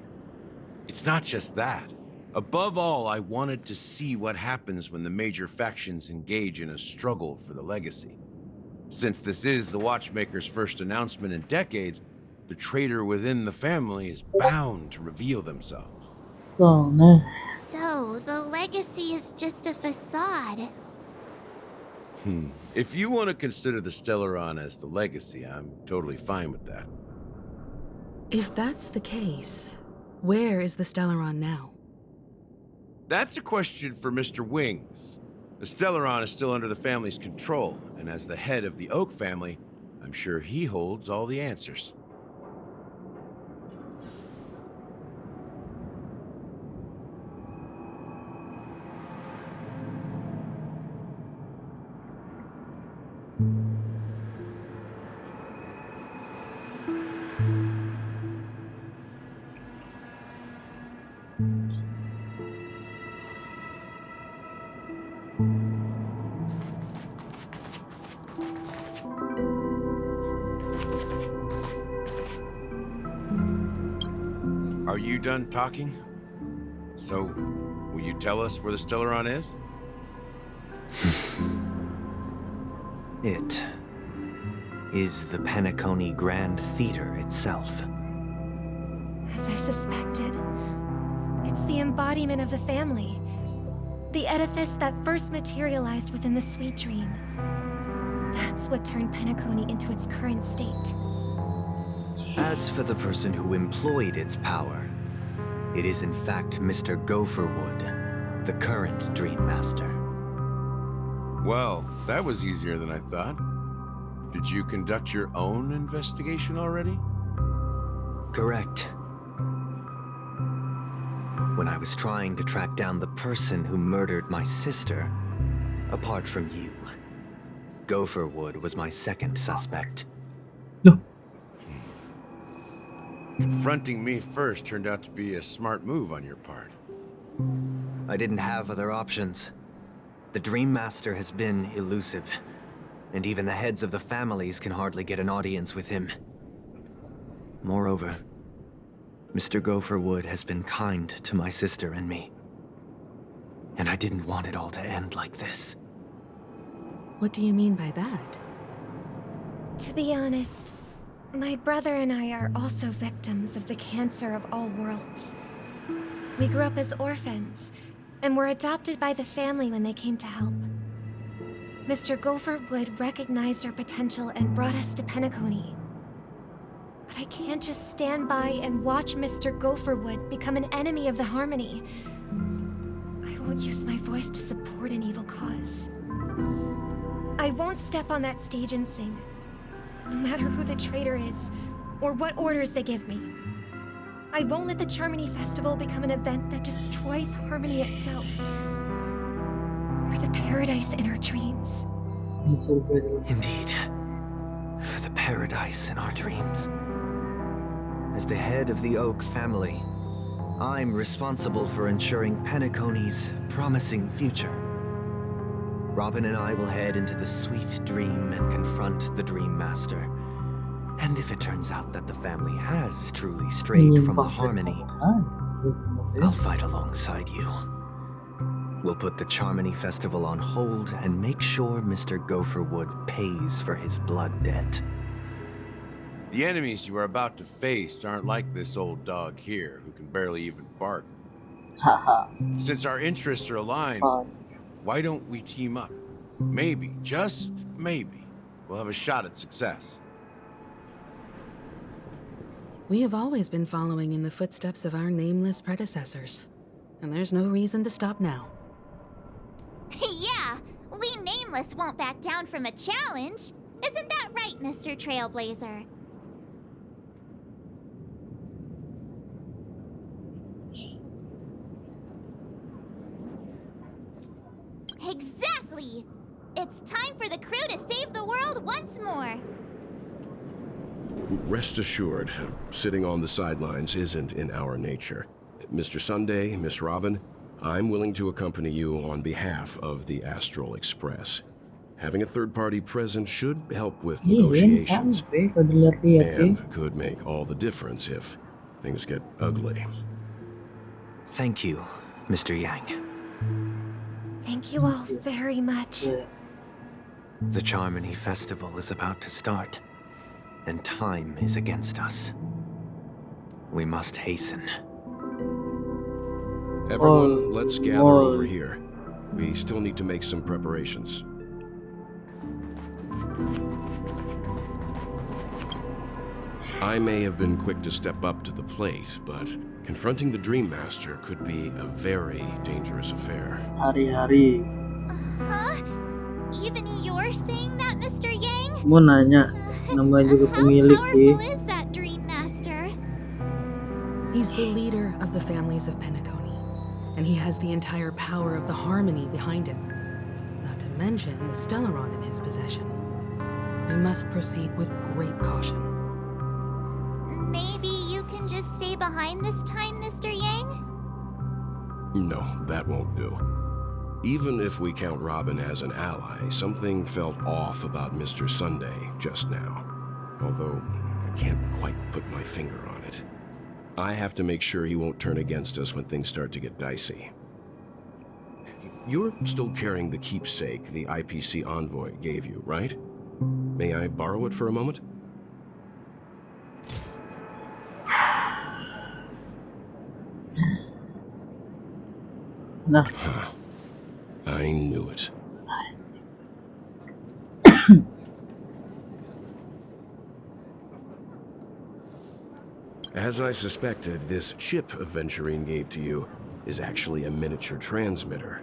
Speaker 16: It's not just that. Above all, I wanted to see what happens when the major factions engage in a struggle for the legacy. Since this is the Watchmaker's first announcement in decades, the traitor within the family is bound to reveal themselves.
Speaker 13: So, the legacy is just a facade.
Speaker 16: If you want to consider the Stellaron as the legacy, I'm totally fine with that.
Speaker 10: If that's the case, where is the Stellaron now?
Speaker 16: That's a question for Mr. Wings. The Stellaron is still under the family's control, and as the head of the Oak family, I'm sure he holds all the answers. Are you done talking? So, will you tell us where the Stellaron is?
Speaker 6: It is the Penacony Grand Theater itself.
Speaker 7: As I suspected, it's the embodiment of the family. The edifice that first materialized within the sweet dream. That's what turned Penacony into its current state.
Speaker 6: As for the person who employed its power, it is in fact Mr. Gopherwood, the current Dream Master.
Speaker 16: Well, that was easier than I thought. Did you conduct your own investigation already?
Speaker 6: Correct. When I was trying to track down the person who murdered my sister, apart from you, Gopherwood was my second suspect.
Speaker 16: Confronting me first turned out to be a smart move on your part.
Speaker 6: I didn't have other options. The Dream Master has been elusive, and even the heads of the families can hardly get an audience with him. Moreover, Mr. Gopherwood has been kind to my sister and me. And I didn't want it all to end like this.
Speaker 10: What do you mean by that?
Speaker 7: To be honest, my brother and I are also victims of the cancer of all worlds. We grew up as orphans, and were adopted by the family when they came to help. Mr. Gopherwood recognized our potential and brought us to Penacony. But I can't just stand by and watch Mr. Gopherwood become an enemy of the Harmony. I will use my voice to support an evil cause. I won't step on that stage and sing, no matter who the traitor is, or what orders they give me. I won't let the Charmony Festival become an event that destroys Harmony itself, or the paradise in our dreams.
Speaker 6: Indeed, for the paradise in our dreams. As the head of the Oak family, I'm responsible for ensuring Penacony's promising future. Robin and I will head into the sweet dream and confront the Dream Master. And if it turns out that the family has truly strayed from the Harmony, I'll fight alongside you. We'll put the Charmony Festival on hold and make sure Mr. Gopherwood pays for his blood debt.
Speaker 16: The enemies you are about to face aren't like this old dog here, who can barely even bark. Since our interests are aligned, why don't we team up? Maybe, just maybe, we'll have a shot at success.
Speaker 10: We have always been following in the footsteps of our nameless predecessors, and there's no reason to stop now.
Speaker 2: Yeah, we Nameless won't back down from a challenge. Isn't that right, Mr. Trailblazer? Exactly! It's time for the crew to save the world once more!
Speaker 3: Rest assured, sitting on the sidelines isn't in our nature. Mr. Sunday, Miss Robin, I'm willing to accompany you on behalf of the Astral Express. Having a third party present should help with negotiations, and could make all the difference if things get ugly.
Speaker 6: Thank you, Mr. Yang.
Speaker 7: Thank you all very much.
Speaker 6: The Charmony Festival is about to start, and time is against us. We must hasten.
Speaker 3: Everyone, let's gather over here. We still need to make some preparations. I may have been quick to step up to the plate, but confronting the Dream Master could be a very dangerous affair.
Speaker 1: Hari-hari.
Speaker 2: Huh? Even you're saying that, Mr. Yang?
Speaker 1: Mau nanya, namanya juga pemilik
Speaker 2: How powerful is that Dream Master?
Speaker 10: He's the leader of the families of Penacony, and he has the entire power of the Harmony behind him. Not to mention the Stellaron in his possession. We must proceed with great caution.
Speaker 2: Maybe you can just stay behind this time, Mr. Yang?
Speaker 3: No, that won't do. Even if we count Robin as an ally, something felt off about Mr. Sunday just now. Although, I can't quite put my finger on it. I have to make sure he won't turn against us when things start to get dicey. You're still carrying the keepsake the IPC envoy gave you, right? May I borrow it for a moment?
Speaker 1: Nah.
Speaker 3: I knew it. As I suspected, this chip Aventurine gave to you is actually a miniature transmitter.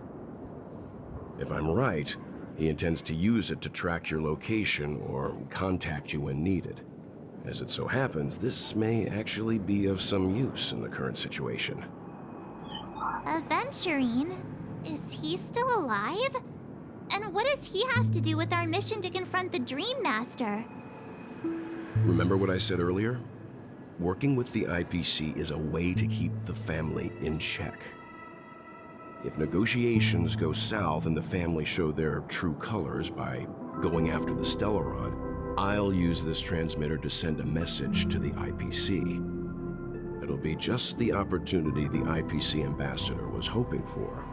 Speaker 3: If I'm right, he intends to use it to track your location or contact you when needed. As it so happens, this may actually be of some use in the current situation.
Speaker 2: Aventurine? Is he still alive? And what does he have to do with our mission to confront the Dream Master?
Speaker 3: Remember what I said earlier? Working with the IPC is a way to keep the family in check. If negotiations go south and the family show their true colors by going after the Stellaron, I'll use this transmitter to send a message to the IPC. It'll be just the opportunity the IPC ambassador was hoping for.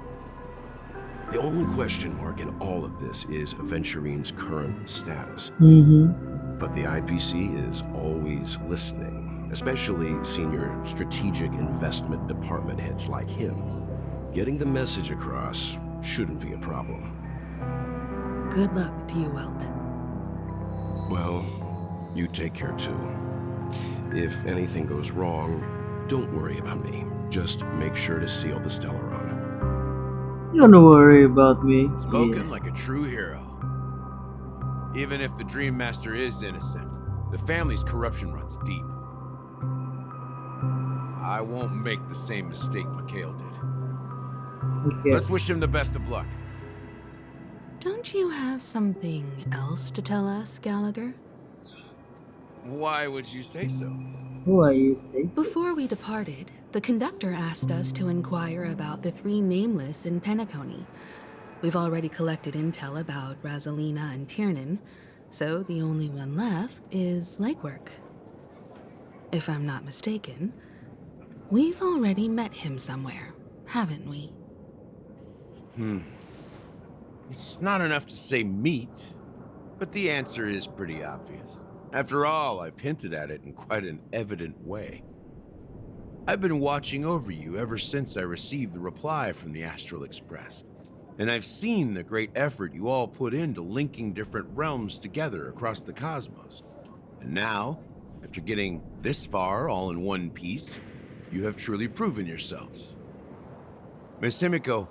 Speaker 3: The only question mark in all of this is Aventurine's current status. But the IPC is always listening, especially senior strategic investment department heads like him. Getting the message across shouldn't be a problem.
Speaker 10: Good luck to you, Welt.
Speaker 3: Well, you take care too. If anything goes wrong, don't worry about me. Just make sure to seal the Stellaron.
Speaker 1: Don't worry about me.
Speaker 16: Spoken like a true hero. Even if the Dream Master is innocent, the family's corruption runs deep. I won't make the same mistake Mikhail did.
Speaker 1: Okay.
Speaker 16: Let's wish him the best of luck.
Speaker 10: Don't you have something else to tell us, Gallagher?
Speaker 16: Why would you say so?
Speaker 1: Why you say so?
Speaker 10: Before we departed, the conductor asked us to inquire about the 3 nameless in Penacony. We've already collected intel about Rosalina and Tiernan, so the only one left is Legwork. If I'm not mistaken, we've already met him somewhere, haven't we?
Speaker 16: It's not enough to say meet, but the answer is pretty obvious. After all, I've hinted at it in quite an evident way. I've been watching over you ever since I received the reply from the Astral Express, and I've seen the great effort you all put into linking different realms together across the cosmos. And now, after getting this far all in one piece, you have truly proven yourselves. Miss Himiko,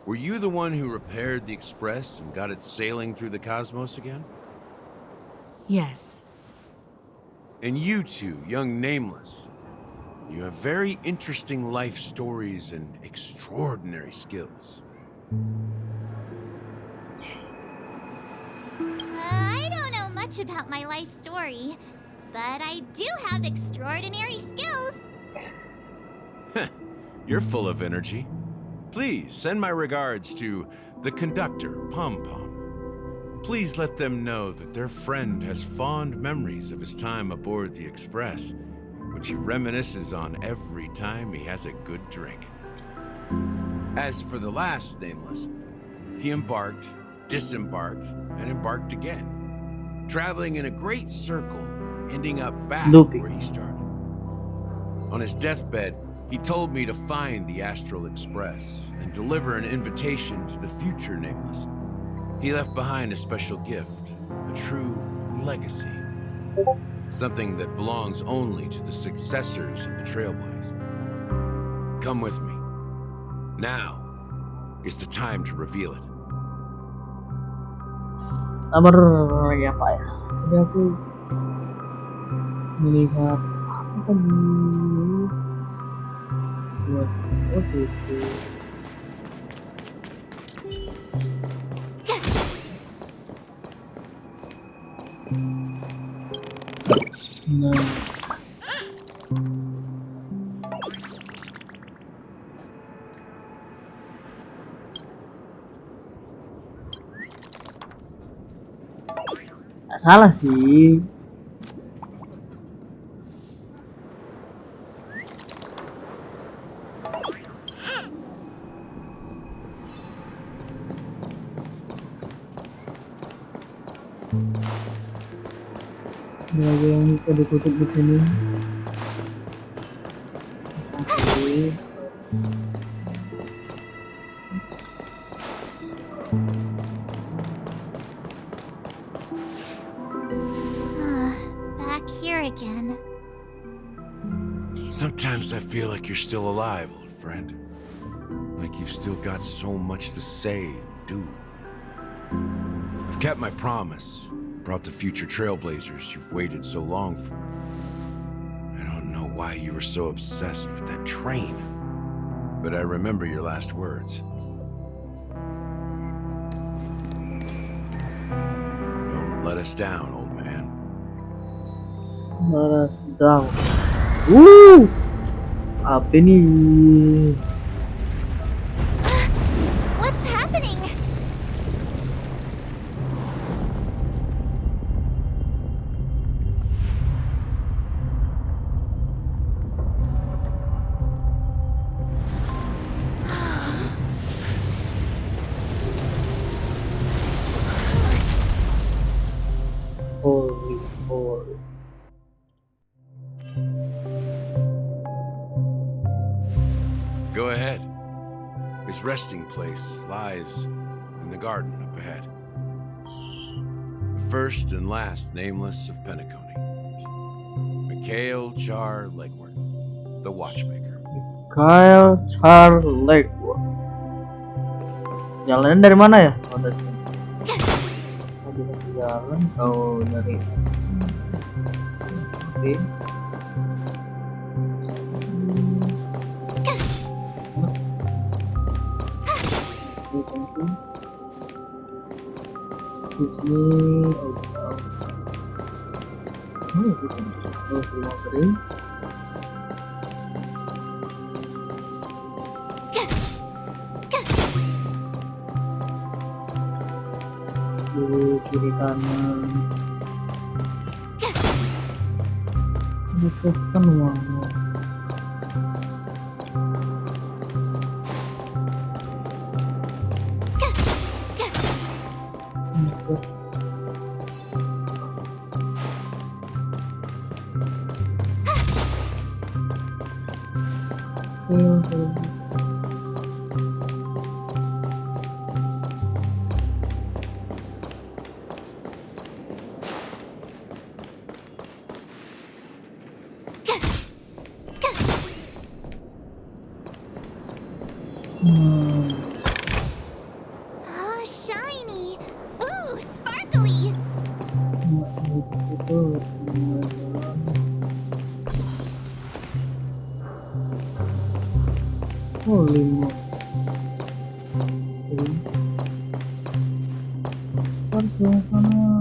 Speaker 16: were you the one who repaired the Express and got it sailing through the cosmos again?
Speaker 10: Yes.
Speaker 16: And you two, young Nameless, you have very interesting life stories and extraordinary skills.
Speaker 13: I don't know much about my life story, but I do have extraordinary skills.
Speaker 16: You're full of energy. Please send my regards to the conductor, Pom Pom. Please let them know that their friend has fond memories of his time aboard the Express, which he reminisces on every time he has a good drink. As for the last Nameless, he embarked, disembarked, and embarked again, traveling in a great circle, ending up back where he started. On his deathbed, he told me to find the Astral Express and deliver an invitation to the future Nameless. He left behind a special gift, a true legacy. Something that belongs only to the successors of the Trailblaze. Come with me. Now is the time to reveal it.
Speaker 1: Sabar ya Pak ya. Jadi aku melihat apa tadi buat situ. Nah. Nggak salah sih. Ada yang bisa dikutip di sini.
Speaker 13: Back here again.
Speaker 16: Sometimes I feel like you're still alive, old friend. Like you've still got so much to say and do. I've kept my promise. Brought the future trailblazers you've waited so long for. I don't know why you were so obsessed with that train, but I remember your last words. Don't let us down, old man.
Speaker 1: Let us down. Apa nih?
Speaker 13: What's happening?
Speaker 16: its resting place lies in the garden up ahead. The first and last nameless of Penacony. Mikhail Char Legworth, the watchmaker.
Speaker 1: Kyle Charlie. Jalannya dari mana ya? Oh, dari sini. Oh, dikasih jalan. Oh, dari. Oke. Ini semua kering. Kiri kanan. Atas kan warna. Atas.
Speaker 13: Oh, shiny! Ooh, sparkly!
Speaker 1: Oh, 5. Harus ke sana.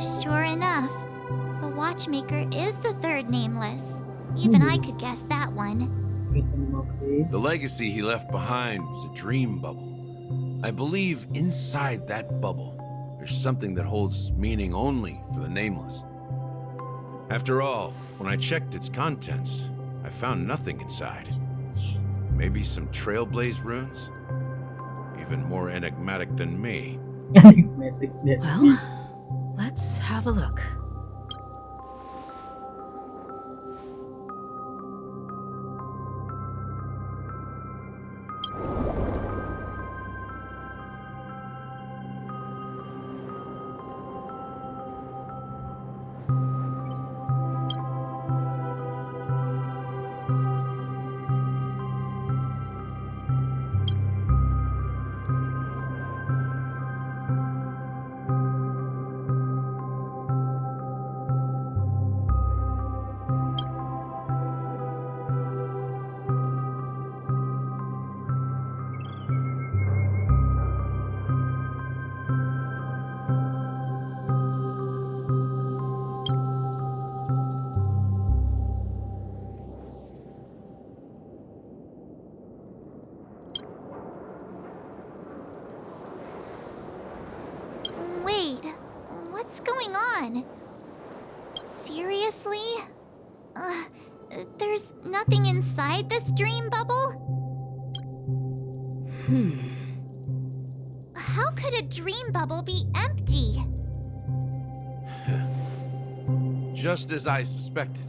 Speaker 13: Sure enough, the watchmaker is the third nameless. Even I could guess that one.
Speaker 16: The legacy he left behind was a dream bubble. I believe inside that bubble, there's something that holds meaning only for the nameless. After all, when I checked its contents, I found nothing inside. Maybe some trailblaze runes? Even more enigmatic than me.
Speaker 10: Well, let's have a look.
Speaker 13: Wait, what's going on? Seriously? There's nothing inside this dream bubble? How could a dream bubble be empty?
Speaker 16: Just as I suspected.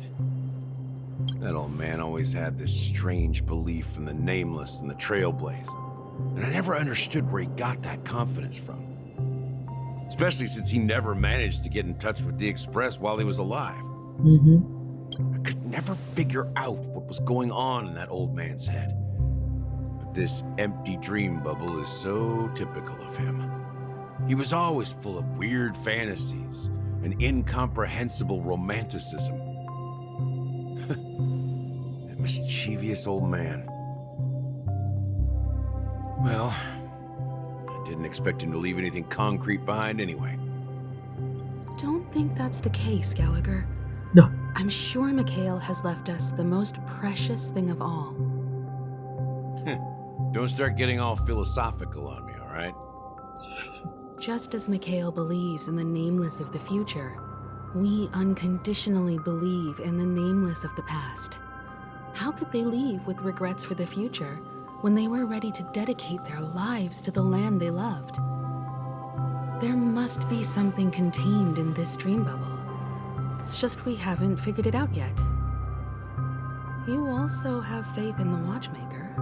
Speaker 16: That old man always had this strange belief in the nameless and the trailblaze. And I never understood where he got that confidence from. Especially since he never managed to get in touch with the Express while he was alive. I could never figure out what was going on in that old man's head. But this empty dream bubble is so typical of him. He was always full of weird fantasies and incomprehensible romanticism. That mischievous old man. Well, I didn't expect him to leave anything concrete behind anyway.
Speaker 10: Don't think that's the case, Gallagher.
Speaker 1: No.
Speaker 10: I'm sure Mikhail has left us the most precious thing of all.
Speaker 16: Don't start getting all philosophical on me, all right?
Speaker 10: Just as Mikhail believes in the nameless of the future, we unconditionally believe in the nameless of the past. How could they leave with regrets for the future when they were ready to dedicate their lives to the land they loved? There must be something contained in this dream bubble. It's just we haven't figured it out yet. You also have faith in the Watchmaker,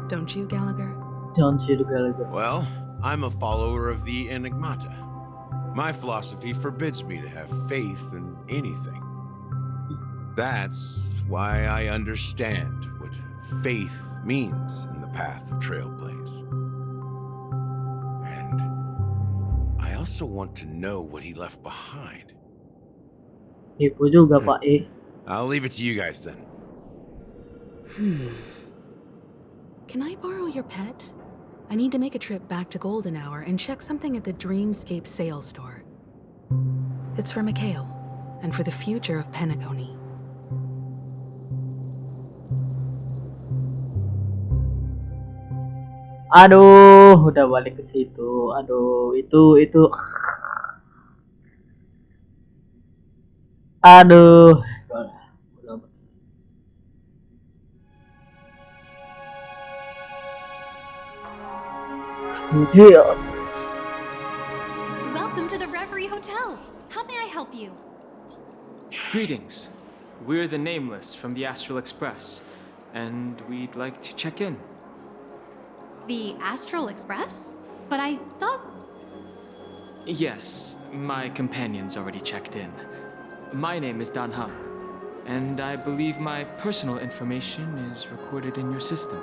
Speaker 10: don't you, Gallagher?
Speaker 1: Don't you, Gallagher?
Speaker 16: Well, I'm a follower of the Enigmata. My philosophy forbids me to have faith in anything. That's why I understand what faith means in the path of Trailblaze. And I also want to know what he left behind.
Speaker 1: Ibu juga, Pak E.
Speaker 16: I'll leave it to you guys then.
Speaker 10: Can I borrow your pet? I need to make a trip back to Golden Hour and check something at the Dreamscape sales store. It's for Mikhail, and for the future of Penacony.
Speaker 1: Aduh, udah balik ke situ. Aduh, itu. Aduh, udah amat sih.
Speaker 17: Welcome to the Reverie Hotel. How may I help you?
Speaker 18: Greetings. We're the Nameless from the Astral Express, and we'd like to check in.
Speaker 17: The Astral Express? But I thought...
Speaker 18: Yes, my companion's already checked in. My name is Dan Hung, and I believe my personal information is recorded in your system.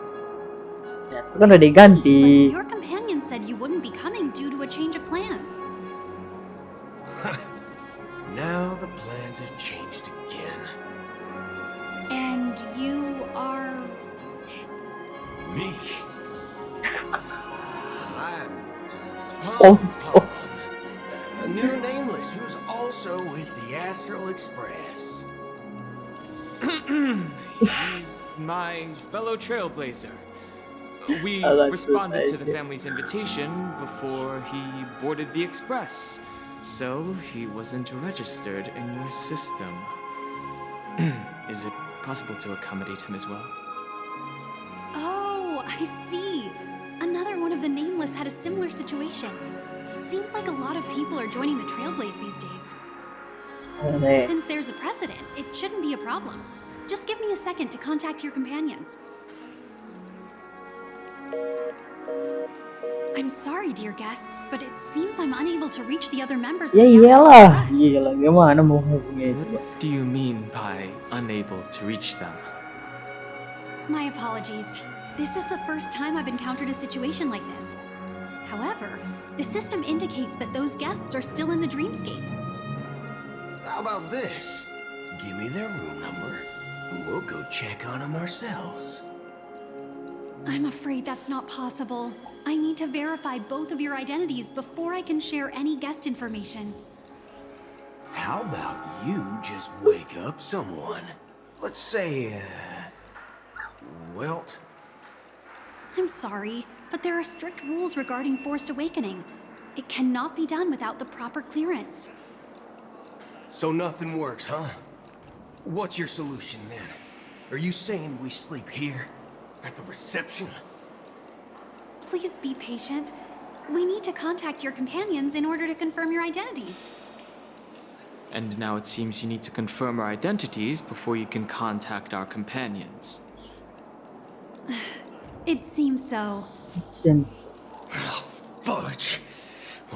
Speaker 1: Kan udah diganti.
Speaker 17: Your companion said you wouldn't be coming due to a change of plans.
Speaker 8: Now the plans have changed again.
Speaker 17: And you are...
Speaker 8: Me? I'm
Speaker 1: Ponto.
Speaker 8: a new Nameless who's also with the Astral Express.
Speaker 18: He's my fellow trailblazer. We responded to the family's invitation before he boarded the express, so he wasn't registered in your system. Is it possible to accommodate him as well?
Speaker 17: Oh, I see. Another one of the Nameless had a similar situation. Seems like a lot of people are joining the Trailblaze these days. Since there's a precedent, it shouldn't be a problem. Just give me a second to contact your companions. I'm sorry, dear guests, but it seems I'm unable to reach the other members of
Speaker 1: Ya
Speaker 17: the Astral
Speaker 1: iyalah,
Speaker 17: Express.
Speaker 1: gila gimana mau hubungin itu?
Speaker 18: What do you mean by unable to reach them?
Speaker 17: My apologies. This is the first time I've encountered a situation like this. However, the system indicates that those guests are still in the dreamscape.
Speaker 8: How about this? Give me their room number, and we'll go check on them ourselves.
Speaker 17: I'm afraid that's not possible. I need to verify both of your identities before I can share any guest information.
Speaker 8: How about you just wake up someone? Let's say, Welt?
Speaker 17: I'm sorry, but there are strict rules regarding forced awakening. It cannot be done without the proper clearance.
Speaker 8: So nothing works, huh? What's your solution then? Are you saying we sleep here? At the reception?
Speaker 17: Please be patient. We need to contact your companions in order to confirm your identities.
Speaker 18: And now it seems you need to confirm our identities before you can contact our companions.
Speaker 17: It seems so.
Speaker 1: It seems.
Speaker 8: Oh, fudge.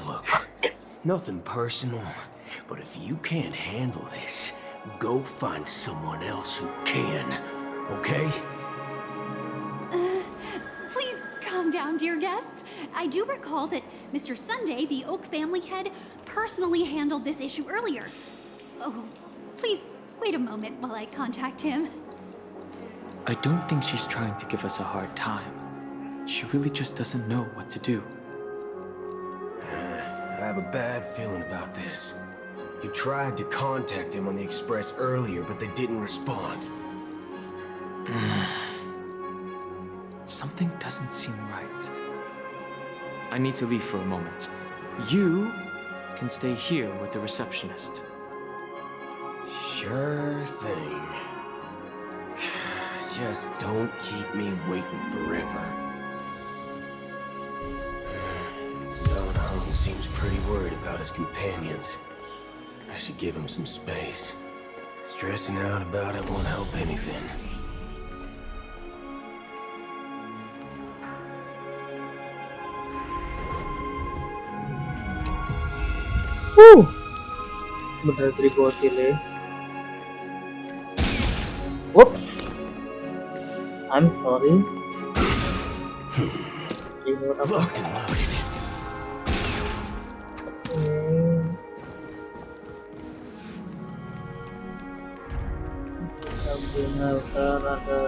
Speaker 8: Look, nothing personal, but if you can't handle this, go find someone else who can, okay?
Speaker 17: Please calm down, dear guests. I do recall that Mr. Sunday, the Oak family head, personally handled this issue earlier. Oh, please wait a moment while I contact him.
Speaker 18: I don't think she's trying to give us a hard time. She really just doesn't know what to do.
Speaker 8: I have a bad feeling about this. You tried to contact them on the express earlier, but they didn't respond.
Speaker 18: Something doesn't seem right. I need to leave for a moment. You can stay here with the receptionist.
Speaker 8: Sure thing. Just don't keep me waiting forever. Don Hung seems pretty worried about his companions. I should give him some space. Stressing out about it won't help anything.
Speaker 1: Bener tribotil ya. Whoops. I'm sorry.
Speaker 8: Locked and loaded.
Speaker 1: Sampingnya utara ada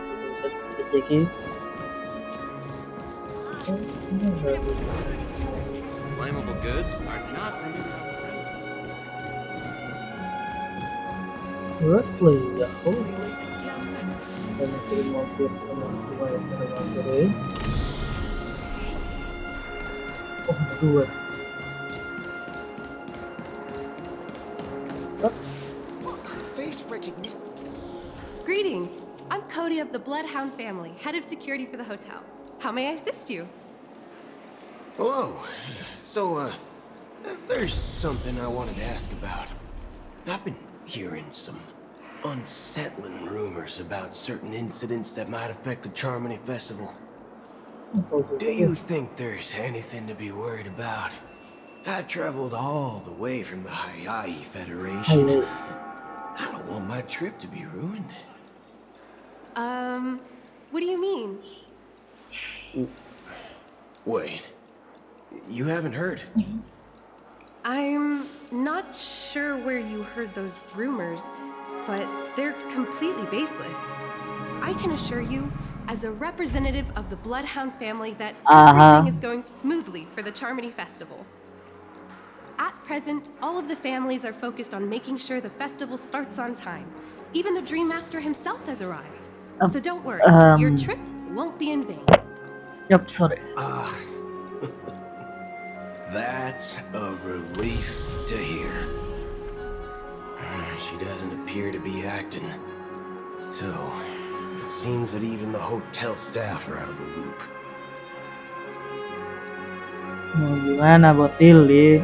Speaker 1: situ bisa diceki.
Speaker 19: Flammable goods are not permitted on the premises.
Speaker 1: Berkeley ya. Dan mencuri mobil teman supaya pada mobil. Oh, dua.
Speaker 14: Greetings. I'm Cody of the Bloodhound family, head of security for the hotel. How may I assist you?
Speaker 8: Hello. So, there's something I wanted to ask about. I've been hearing some unsettling rumors about certain incidents that might affect the Charmony Festival. Do you think there's anything to be worried about? I've traveled all the way from the Hawaii Federation. And I don't want my trip to be ruined.
Speaker 14: What do you mean?
Speaker 8: Wait. You haven't heard?
Speaker 14: I'm not sure where you heard those rumors, but they're completely baseless. I can assure you, as a representative of the Bloodhound family, that everything is going smoothly for the Charmony Festival. At present, all of the families are focused on making sure the festival starts on time. Even the Dream Master himself has arrived. So don't worry, your trip won't be in vain.
Speaker 1: Yep, sorry.
Speaker 8: That's a relief to hear. She doesn't appear to be acting. So, it seems that even the hotel staff are out of the loop.
Speaker 1: Mau gimana botil di?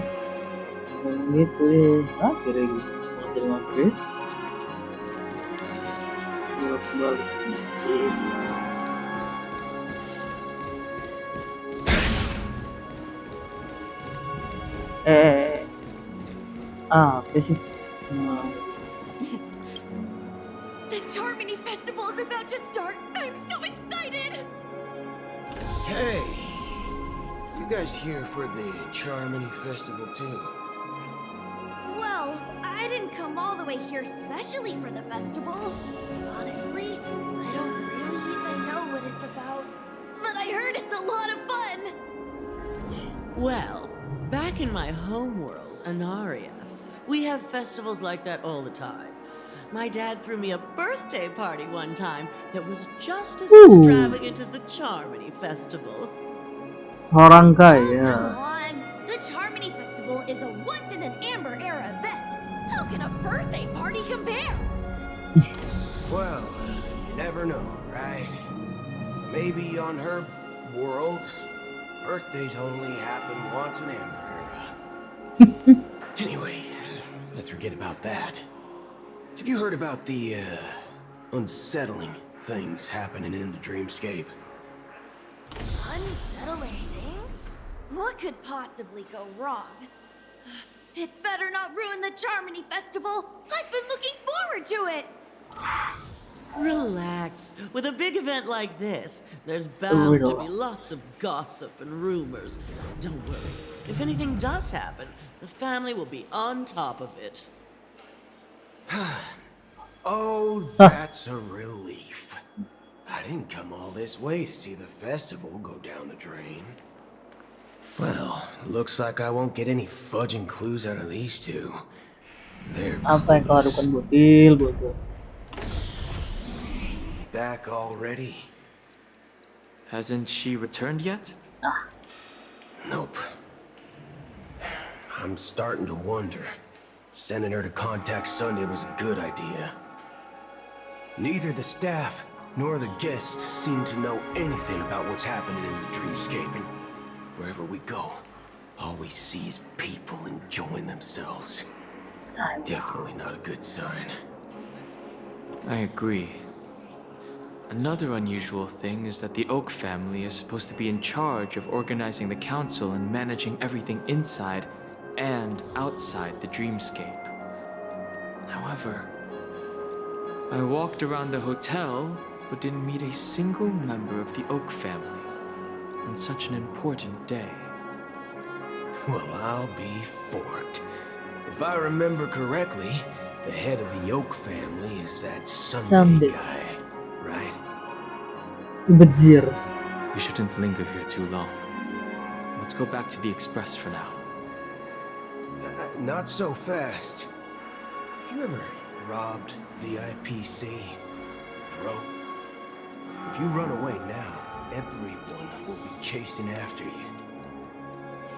Speaker 1: Gitu deh. Kira gitu. Masih mobil. Balik. Apa sih?
Speaker 2: The Charmony Festival is about to start. I'm so excited.
Speaker 8: Hey, you guys here for the Charmony Festival too?
Speaker 2: Well, I didn't come all the way here specially for the festival. Honestly, I don't really even know what it's about. But I heard it's a lot of fun.
Speaker 20: Well, back in my homeworld, Anaria, we have festivals like that all the time. My dad threw me a birthday party one time that was just as extravagant as the Charmony Festival.
Speaker 1: Orang kaya.
Speaker 2: Come on, the Charmony Festival is a once-in-an-amber era event. How can a birthday party compare?
Speaker 8: Well, you never know, right? Maybe on her world, birthdays only happen once in amber era. Anyway, let's forget about that. Have you heard about the, unsettling things happening in the dreamscape?
Speaker 2: Unsettling things? What could possibly go wrong? It better not ruin the Charmony Festival. I've been looking forward to it.
Speaker 20: Relax. With a big event like this, there's bound to be lots of gossip and rumors. Don't worry. If anything does happen, the family will be on top of it.
Speaker 8: Oh, that's a relief. I didn't come all this way to see the festival go down the drain. Well, looks like I won't get any fudging clues out of these two. They're clueless. Back already?
Speaker 18: Hasn't she returned yet?
Speaker 8: Nope. I'm starting to wonder. Sending her to contact Sunday was a good idea. Neither the staff nor the guests seem to know anything about what's happening in the dreamscape, and wherever we go, all we see is people enjoying themselves. Definitely not a good sign.
Speaker 18: I agree. Another unusual thing is that the Oak family is supposed to be in charge of organizing the council and managing everything inside and outside the dreamscape. However, I walked around the hotel but didn't meet a single member of the Oak family on such an important day.
Speaker 8: Well, I'll be forked. If I remember correctly, the head of the Oak family is that Sunday guy, right?
Speaker 1: Bejir.
Speaker 18: We shouldn't linger here too long. Let's go back to the Express for now.
Speaker 8: Not so fast. Have you ever robbed VIPC, bro? If you run away now, everyone will be chasing after you.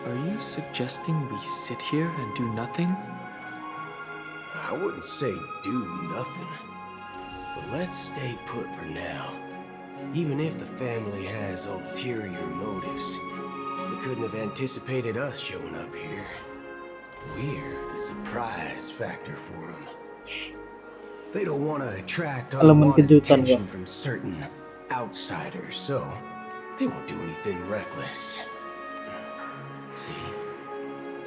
Speaker 18: Are you suggesting we sit here and do nothing?
Speaker 8: I wouldn't say do nothing, but let's stay put for now. Even if the family has ulterior motives, they couldn't have anticipated us showing up here. We're the surprise factor for them. They don't want to attract unwanted attention from certain outsiders, so they won't do anything reckless. See,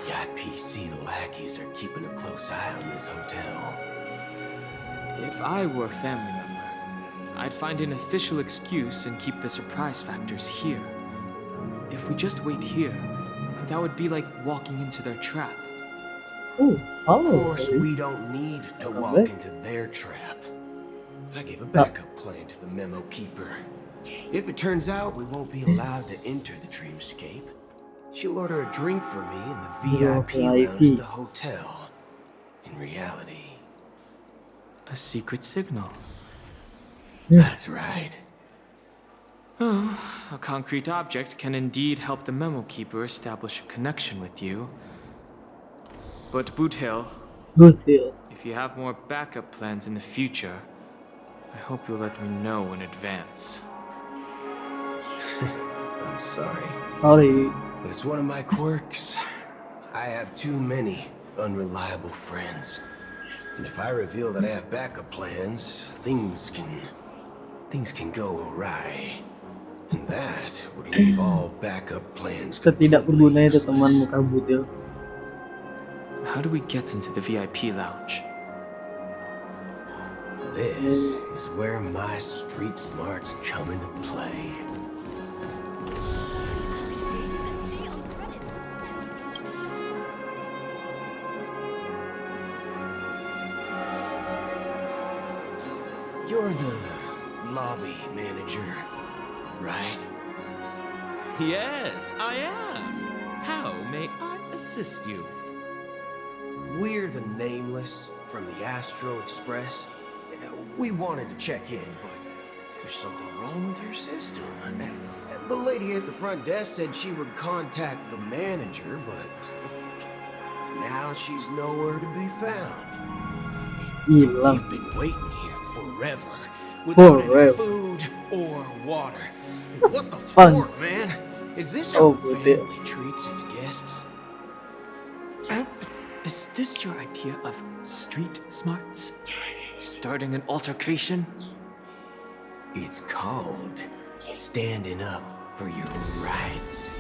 Speaker 8: the IPC lackeys are keeping a close eye on this hotel.
Speaker 18: If I were a family member, I'd find an official excuse and keep the surprise factors here. If we just wait here, that would be like walking into their trap.
Speaker 8: Of course, we don't need to walk into their trap. I gave a backup plan to the memo keeper. If it turns out we won't be allowed to enter the dreamscape, she'll order a drink for me in the VIP lounge at the hotel. In reality,
Speaker 18: a secret signal.
Speaker 8: That's right.
Speaker 18: Oh, a concrete object can indeed help the memo keeper establish a connection with you. But Boothill, if you have more backup plans in the future, I hope you'll let me know in advance.
Speaker 8: I'm sorry.
Speaker 1: Sorry.
Speaker 8: But it's one of my quirks. I have too many unreliable friends. And if I reveal that I have backup plans, things can go awry. And that would leave all backup plans.
Speaker 1: Setidak berguna itu teman muka butil.
Speaker 18: How do we get into the VIP lounge?
Speaker 8: This is where my street smarts come into play. You're the lobby manager, right?
Speaker 21: Yes, I am. How may I assist you?
Speaker 8: We're the Nameless from the Astral Express. We wanted to check in, but there's something wrong with your system. The lady at the front desk said she would contact the manager, but now she's nowhere to be found. We've been waiting here forever, without any food or water. What the fork, man? Is this how the family treats its guests?
Speaker 18: Is this your idea of street smarts? Starting an altercation?
Speaker 8: It's called standing up for your rights.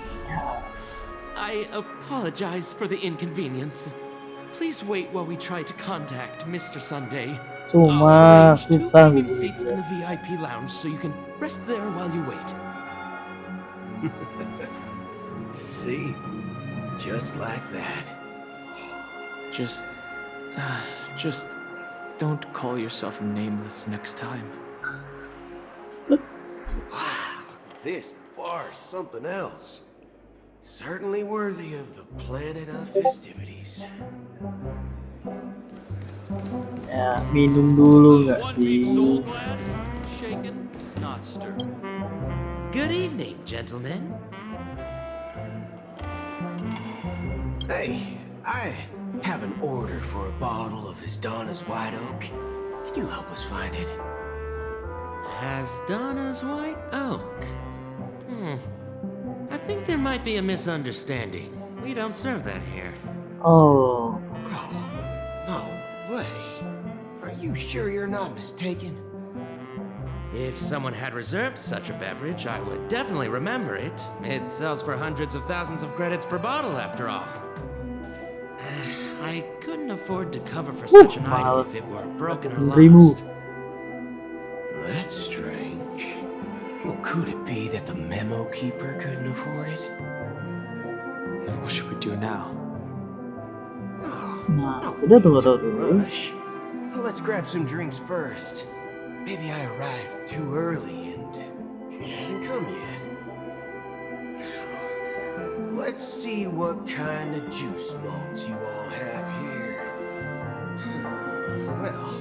Speaker 21: I apologize for the inconvenience. Please wait while we try to contact Mr. Sunday.
Speaker 1: Cuma susah
Speaker 21: I'll arrange 2 seats in the VIP lounge so you can rest there while you wait.
Speaker 8: See? Just like that.
Speaker 18: Just don't call yourself Nameless next time.
Speaker 8: Wow, this bar's something else. Certainly worthy of the planet of festivities.
Speaker 1: Ya, minum dulu nggak sih?
Speaker 21: Shaken, not stirred. Good evening, gentlemen.
Speaker 8: Hey, I have an order for a bottle of Isdana's White Oak. Can you help us find it?
Speaker 21: Donna's white oak. I think there might be a misunderstanding. We don't serve that here.
Speaker 1: Oh.
Speaker 8: No way. Are you sure you're not mistaken?
Speaker 21: If someone had reserved such a beverage, I would definitely remember it. It sells for hundreds of thousands of credits per bottle, after all. I couldn't afford to cover for such an item if it were broken or lost.
Speaker 8: That's strange. Well, could it be that the memo keeper couldn't afford it?
Speaker 4: What should we do now?
Speaker 1: Nah, sudah tunggu.
Speaker 8: Rush. Well, let's grab some drinks first. Maybe I arrived too early and she hasn't come yet. Let's see what kind of juice malts you all have here. Well,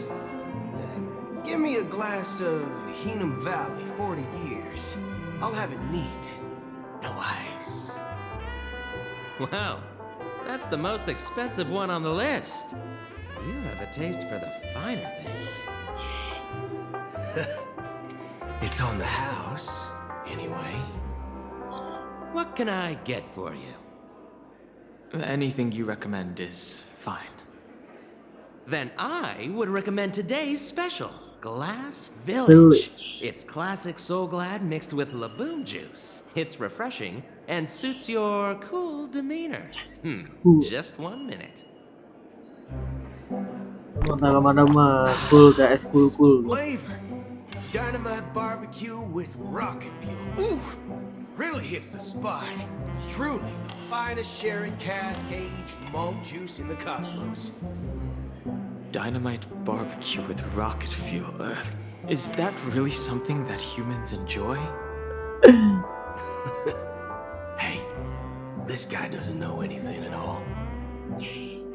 Speaker 8: give me a glass of Heenum Valley, 40 years. I'll have it neat. No ice.
Speaker 21: Wow, that's the most expensive one on the list. You have a taste for the finer things.
Speaker 8: It's on the house, anyway.
Speaker 21: What can I get for you?
Speaker 4: Anything you recommend is fine.
Speaker 21: Then I would recommend today's special, Glass Village. It's classic Soul Glad mixed with Laboom juice. It's refreshing and suits your cool demeanor. Just 1 minute.
Speaker 1: Cool guys, cool.
Speaker 8: Flavor. Dynamite barbecue with rocket fuel. Ooh, really hits the spot. Truly the finest sherry cask aged malt juice in the cosmos.
Speaker 4: Dynamite barbecue with rocket fuel. Is that really something that humans enjoy?
Speaker 8: Hey, this guy doesn't know anything at all.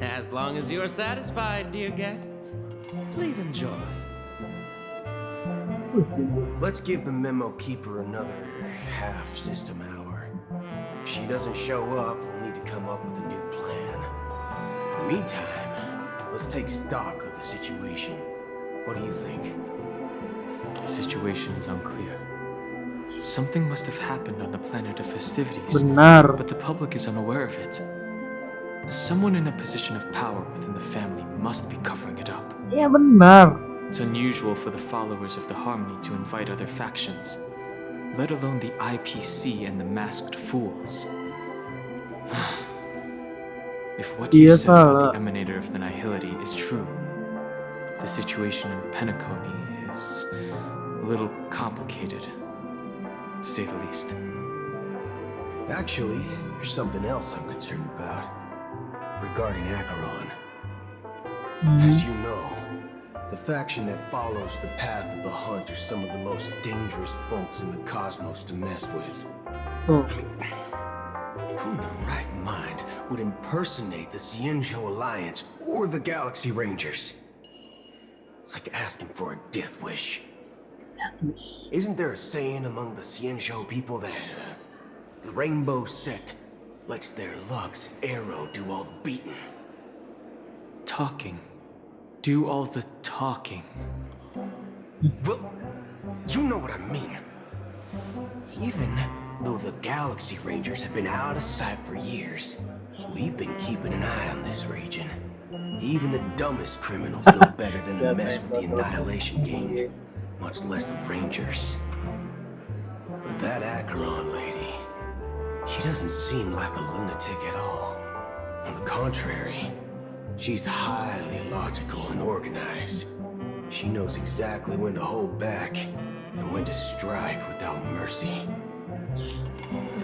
Speaker 21: As long as you're satisfied, dear guests, please enjoy.
Speaker 8: Let's give the memo keeper another half system hour. If she doesn't show up, we'll need to come up with a new plan. In the meantime, let's take stock of the situation. What do you think?
Speaker 4: The situation is unclear. Something must have happened on the planet of festivities,
Speaker 1: Benar.
Speaker 4: but the public is unaware of it. Someone in a position of power within the family must be covering it up.
Speaker 1: Ya benar.
Speaker 4: It's unusual for the followers of the Harmony to invite other factions, let alone the IPC and the Masked Fools. If what you said about the Emanator of the Nihility is true, the situation in Penacony is a little complicated, to say the least.
Speaker 8: Actually, there's something else I'm concerned about. Regarding Acheron. As you know, the faction that follows the path of the hunt are some of the most dangerous folks in the cosmos to mess with.
Speaker 1: So,
Speaker 8: who in the right mind would impersonate the Cienjo Alliance or the Galaxy Rangers? It's like asking for a death wish. Isn't there a saying among the Cienjo people that the Rainbow Sect lets their lugs arrow do all the beating?
Speaker 4: Talking. Do all the talking.
Speaker 8: Well, you know what I mean. Even though the Galaxy Rangers have been out of sight for years, we've been keeping an eye on this region. Even the dumbest criminals know better than to mess with the Annihilation Gang, much less the Rangers. But that Acheron lady, she doesn't seem like a lunatic at all. On the contrary, she's highly logical and organized. She knows exactly when to hold back and when to strike without mercy.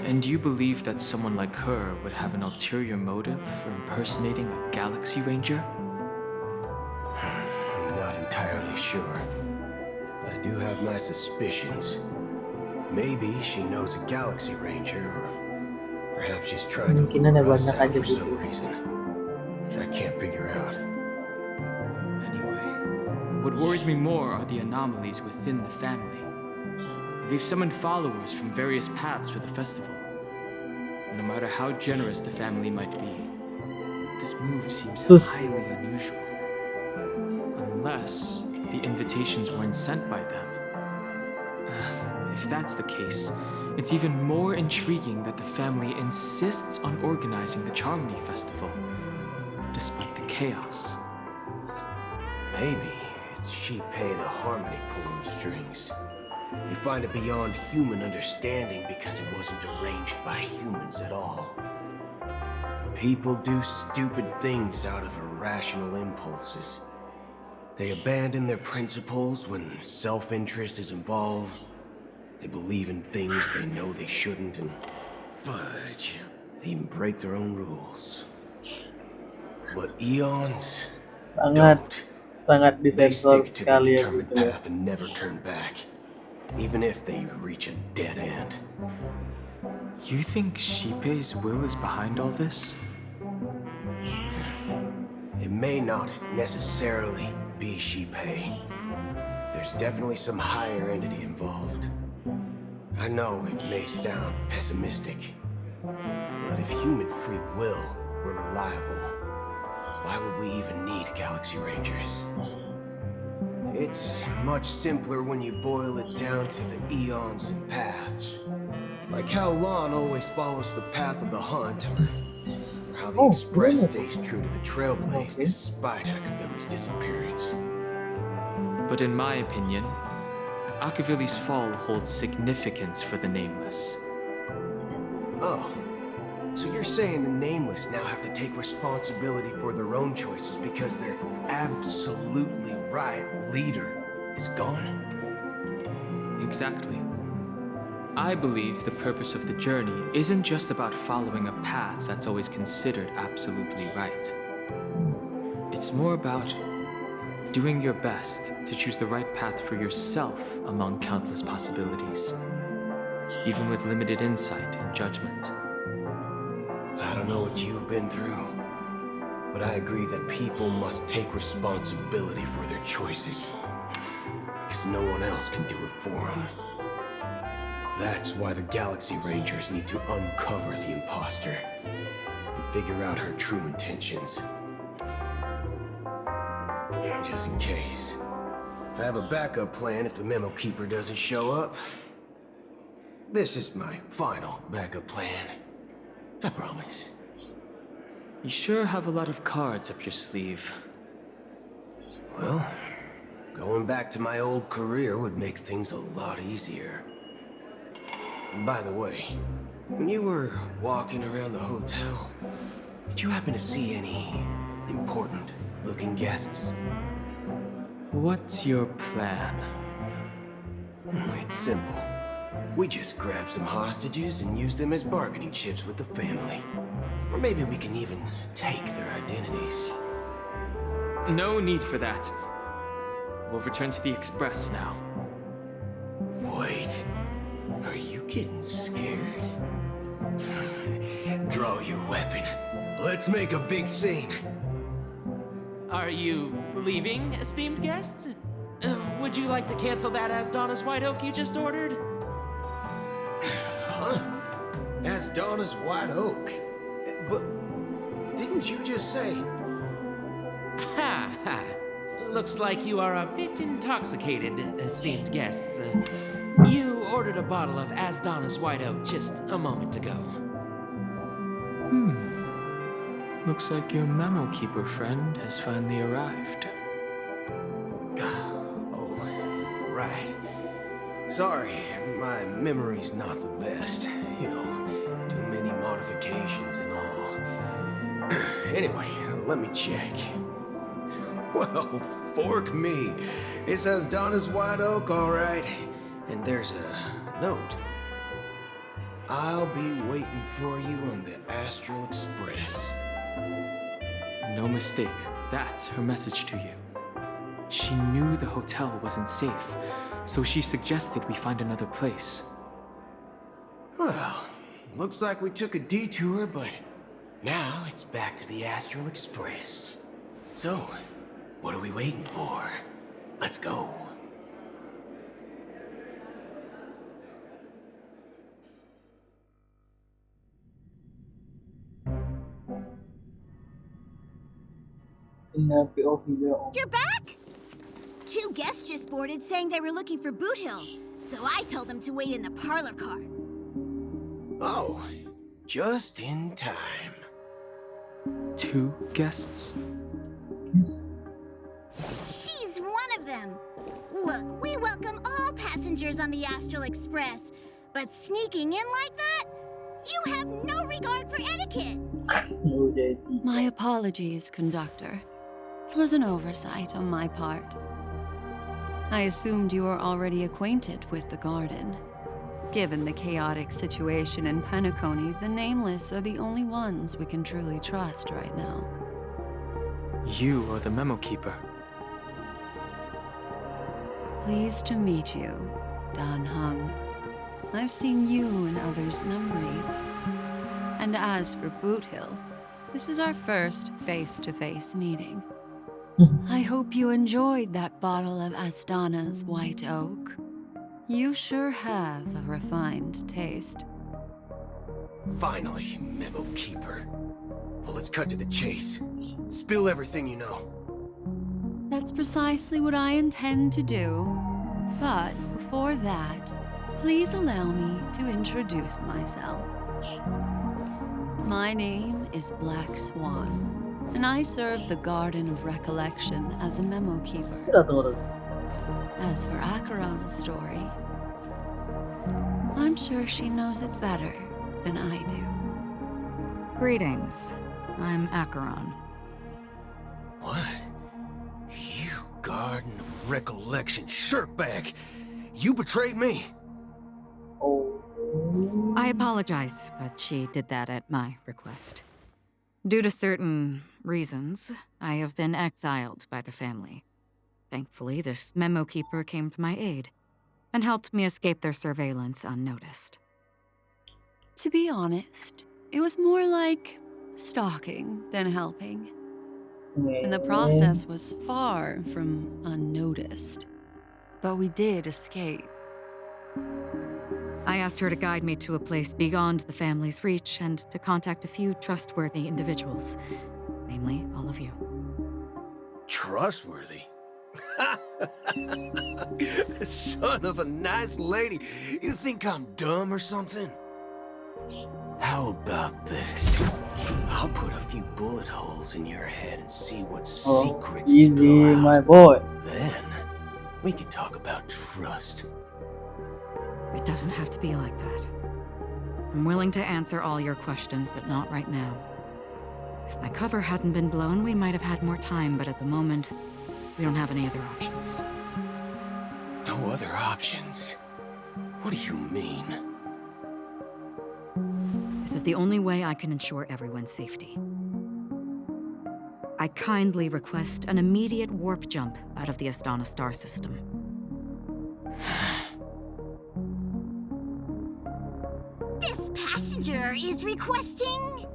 Speaker 4: And you believe that someone like her would have an ulterior motive for impersonating a Galaxy Ranger?
Speaker 8: I'm not entirely sure, but I do have my suspicions. Maybe she knows a Galaxy Ranger, or perhaps she's trying to lure us out for some reason, which I can't figure out.
Speaker 4: Anyway, what worries me more are the anomalies within the family. They've summoned followers from various paths for the festival. No matter how generous the family might be, this move seems highly unusual. Unless the invitations weren't sent by them. If that's the case, it's even more intriguing that the family insists on organizing the Charmony Festival, despite the chaos.
Speaker 8: Maybe it's Shipei the Harmony pulling the strings. You find it beyond human understanding because it wasn't arranged by humans at all. People do stupid things out of irrational impulses. They abandon their principles when self-interest is involved. They believe in things they know they shouldn't, and fudge, they even break their own rules. But eons don't.
Speaker 1: Sangat
Speaker 8: They
Speaker 1: disensor
Speaker 8: stick to their
Speaker 1: sekali ya
Speaker 8: determined
Speaker 1: gitu ya.
Speaker 8: path and never turn back, even if they reach a dead end.
Speaker 4: You think Shipei's will is behind all this?
Speaker 8: It may not necessarily be Shipei. There's definitely some higher entity involved. I know it may sound pessimistic, but if human free will were reliable, why would we even need Galaxy Rangers? It's much simpler when you boil it down to the eons and paths. Like how Lon always follows the path of the hunt, or how the Express stays true to the Trailblaze despite Akavilli's disappearance.
Speaker 4: But in my opinion, Akavilli's fall holds significance for the Nameless.
Speaker 8: Oh, so you're saying the Nameless now have to take responsibility for their own choices because their absolutely right leader is gone?
Speaker 4: Exactly. I believe the purpose of the journey isn't just about following a path that's always considered absolutely right. It's more about doing your best to choose the right path for yourself among countless possibilities, even with limited insight and judgment.
Speaker 8: I don't know what you've been through, but I agree that people must take responsibility for their choices, because no one else can do it for them. That's why the Galaxy Rangers need to uncover the imposter and figure out her true intentions. Just in case. I have a backup plan if the Memo Keeper doesn't show up. This is my final backup plan. I promise.
Speaker 4: You sure have a lot of cards up your sleeve.
Speaker 8: Well, going back to my old career would make things a lot easier. By the way, when you were walking around the hotel, did you happen to see any important-looking guests?
Speaker 4: What's your plan?
Speaker 8: It's simple. We just grab some hostages and use them as bargaining chips with the family. Or maybe we can even take their identities.
Speaker 4: No need for that. We'll return to the Express now.
Speaker 8: Wait. Are you getting scared? Draw your weapon. Let's make a big scene.
Speaker 21: Are you leaving, esteemed guests? Would you like to cancel that Asdonis White Oak you just ordered?
Speaker 8: Huh? Asdonis White Oak? But didn't you just say...
Speaker 21: Ha ha. Looks like you are a bit intoxicated, esteemed guests. You ordered a bottle of Asdonis White Oak just a moment ago.
Speaker 4: Looks like your Memo Keeper friend has finally arrived.
Speaker 8: Oh, right. Sorry, my memory's not the best. You know, too many modifications and all. Anyway, let me check. Well, fork me. It says Donna's White Oak, all right. And there's a note. I'll be waiting for you on the Astral Express.
Speaker 4: No mistake, that's her message to you. She knew the hotel wasn't safe, so she suggested we find another place.
Speaker 8: Well, looks like we took a detour, but now it's back to the Astral Express. So, what are we waiting for? Let's go.
Speaker 2: You're back? Two guests just boarded saying they were looking for Boot Hill. so I told them to wait in the parlor car.
Speaker 8: Oh, just in time.
Speaker 4: 2 guests?
Speaker 2: She's one of them. Look, we welcome all passengers on the Astral Express, but sneaking in like that? You have no regard for etiquette.
Speaker 9: My apologies, conductor. It was an oversight on my part. I assumed you were already acquainted with the garden. Given the chaotic situation in Penacony, the Nameless are the only ones we can truly trust right now.
Speaker 4: You are the memo keeper.
Speaker 9: Pleased to meet you, Dan Hung. I've seen you in others' memories. And as for Boot Hill, this is our first face-to-face meeting. I hope you enjoyed that bottle of Astana's White Oak. You sure have a refined taste.
Speaker 8: Finally, memo keeper. Well, let's cut to the chase. Spill everything you know.
Speaker 9: That's precisely what I intend to do. But before that, please allow me to introduce myself. My name is Black Swan, and I serve the Garden of Recollection as a memo keeper. As for Acheron's story, I'm sure she knows it better than I do.
Speaker 22: Greetings. I'm Acheron.
Speaker 8: What? You Garden of Recollection shirtbag! You betrayed me!
Speaker 22: I apologize, but she did that at my request. Due to certain reasons, I have been exiled by the family. Thankfully, this memo keeper came to my aid and helped me escape their surveillance unnoticed.
Speaker 9: To be honest, it was more like stalking than helping. And the process was far from unnoticed. But we did escape.
Speaker 22: I asked her to guide me to a place beyond the family's reach and to contact a few trustworthy individuals, namely all of you.
Speaker 8: Trustworthy? Son of a nice lady. You think I'm dumb or something? How about this? I'll put a few bullet holes in your head and see what secrets
Speaker 1: easy,
Speaker 8: spill out.
Speaker 1: my boy.
Speaker 8: Then we can talk about trust.
Speaker 22: It doesn't have to be like that. I'm willing to answer all your questions, but not right now. If my cover hadn't been blown, we might have had more time, but at the moment, we don't have any other options.
Speaker 8: No other options? What do you mean?
Speaker 22: This is the only way I can ensure everyone's safety. I kindly request an immediate warp jump out of the Astana star system.
Speaker 2: This passenger is requesting...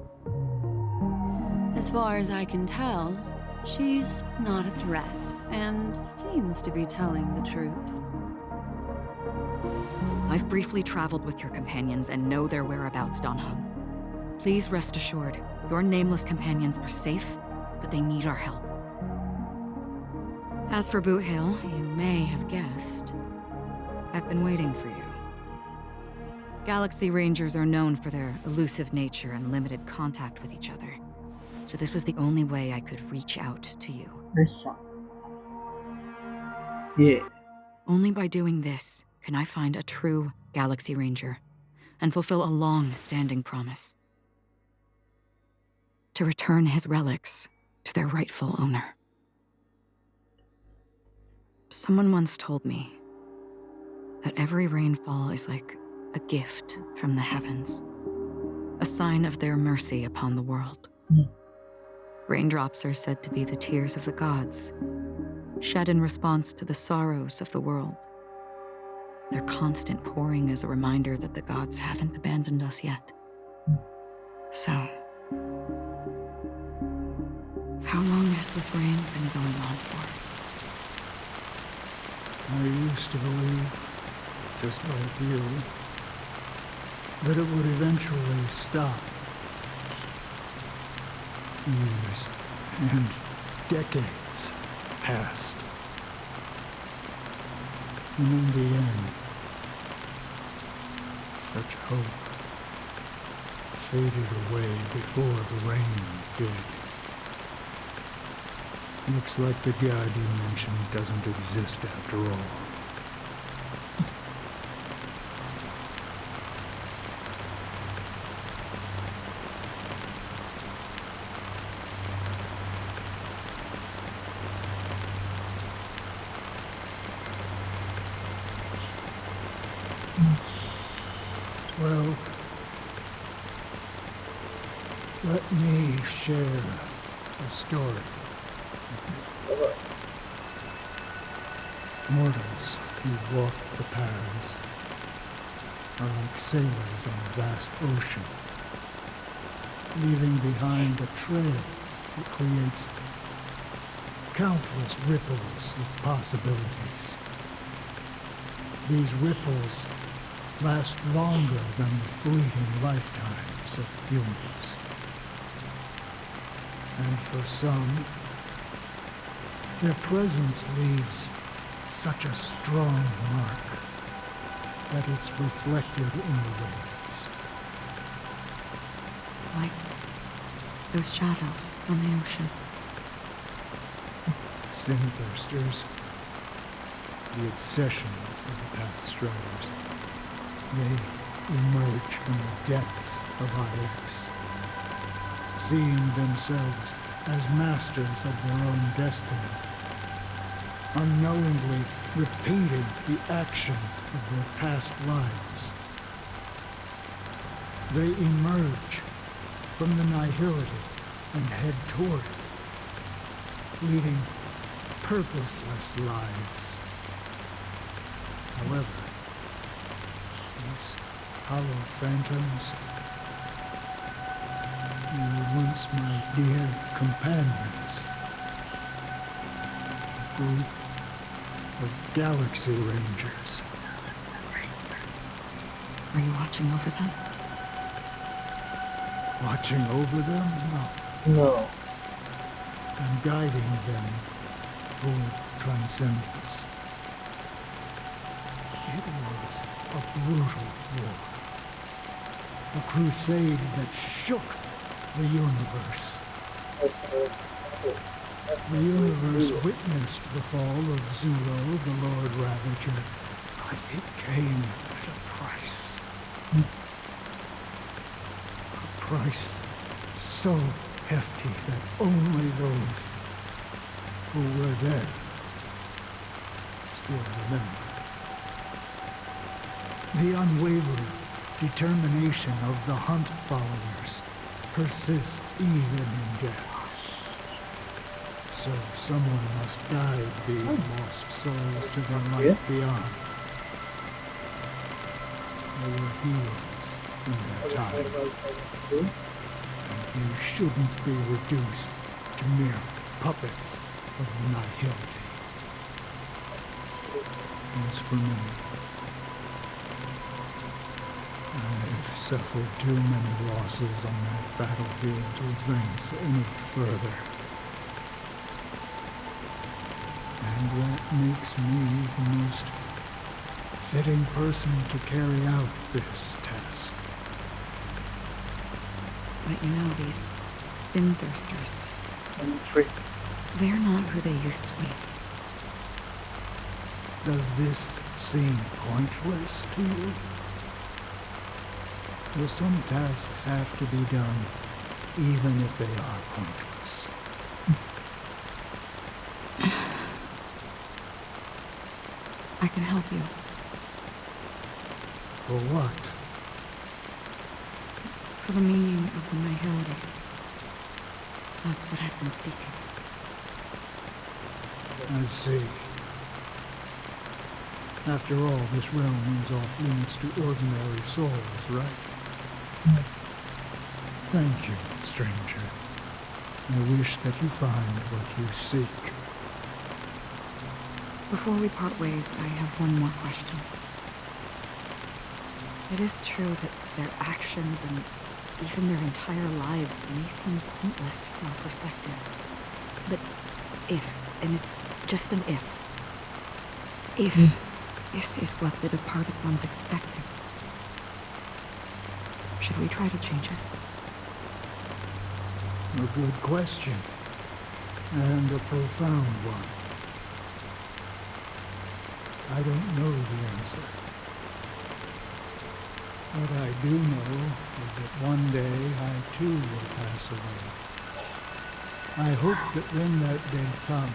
Speaker 9: As far as I can tell, she's not a threat and seems to be telling the truth.
Speaker 22: I've briefly traveled with your companions and know their whereabouts, Dan Hung. Please rest assured, your nameless companions are safe, but they need our help. As for Boot Hill, you may have guessed. I've been waiting for you. Galaxy Rangers are known for their elusive nature and limited contact with each other. So this was the only way I could reach out to you.
Speaker 1: Yeah.
Speaker 22: Only by doing this can I find a true Galaxy Ranger and fulfill a long-standing promise. To return his relics to their rightful owner. Someone once told me that every rainfall is like a gift from the heavens, a sign of their mercy upon the world. Raindrops are said to be the tears of the gods, shed in response to the sorrows of the world. Their constant pouring is a reminder that the gods haven't abandoned us yet. So, how long has this rain been going on for?
Speaker 23: I used to believe, just like you, that it would eventually stop. Years and decades passed. And in the end, Such hope faded away before the rain did. Looks like the god you mentioned doesn't exist after all. Well, let me share a story. Mortals who walk the paths are like sailors on a vast ocean, leaving behind a trail that creates countless ripples of possibilities. These ripples last longer than the fleeting lifetimes of humans. And for some, their presence leaves such a strong mark that it's reflected in the waves.
Speaker 22: Like those shadows on the ocean.
Speaker 23: Sin-thirsters, the obsessions of the path-striders, they emerge from the depths of our lakes, seeing themselves as masters of their own destiny, unknowingly repeating the actions of their past lives. They emerge from the nihility and head toward it, leading purposeless lives. However, these hollow phantoms, you were once my dear companions, a group of Galaxy Rangers.
Speaker 22: Are you watching over them?
Speaker 23: Watching over them? No.
Speaker 1: No.
Speaker 23: I'm guiding them toward transcendence. It was a brutal war. A crusade that shook the universe. The universe witnessed the fall of Zulo, the Lord Ravager, but it came at a price. A price so hefty that only those who were there still remember. The unwavering determination of the Hunt followers persists even in death. So someone must guide these lost souls to their life beyond. They were heroes in their time. And you shouldn't be reduced to mere puppets of nihility. As for me, I've suffered too many losses on that battlefield to advance any further. And that makes me the most fitting person to carry out this task.
Speaker 22: But you know, these sin-thirsters, they're not who they used to be.
Speaker 23: Does this seem pointless to you? Well, some tasks have to be done, even if they are pointless.
Speaker 22: I can help you.
Speaker 23: For what?
Speaker 22: For the meaning of the nihility. That's what I've been seeking.
Speaker 23: I see. After all, this realm is off limits to ordinary souls, right? Thank you, stranger. I wish that you find what you seek.
Speaker 22: Before we part ways, I have one more question. It is true that their actions and even their entire lives may seem pointless from our perspective. But if, and it's just an if this is what the departed ones expected, should we try to change it?
Speaker 23: A good question, and a profound one. I don't know the answer. What I do know is that one day I too will pass away. I hope that when that day comes,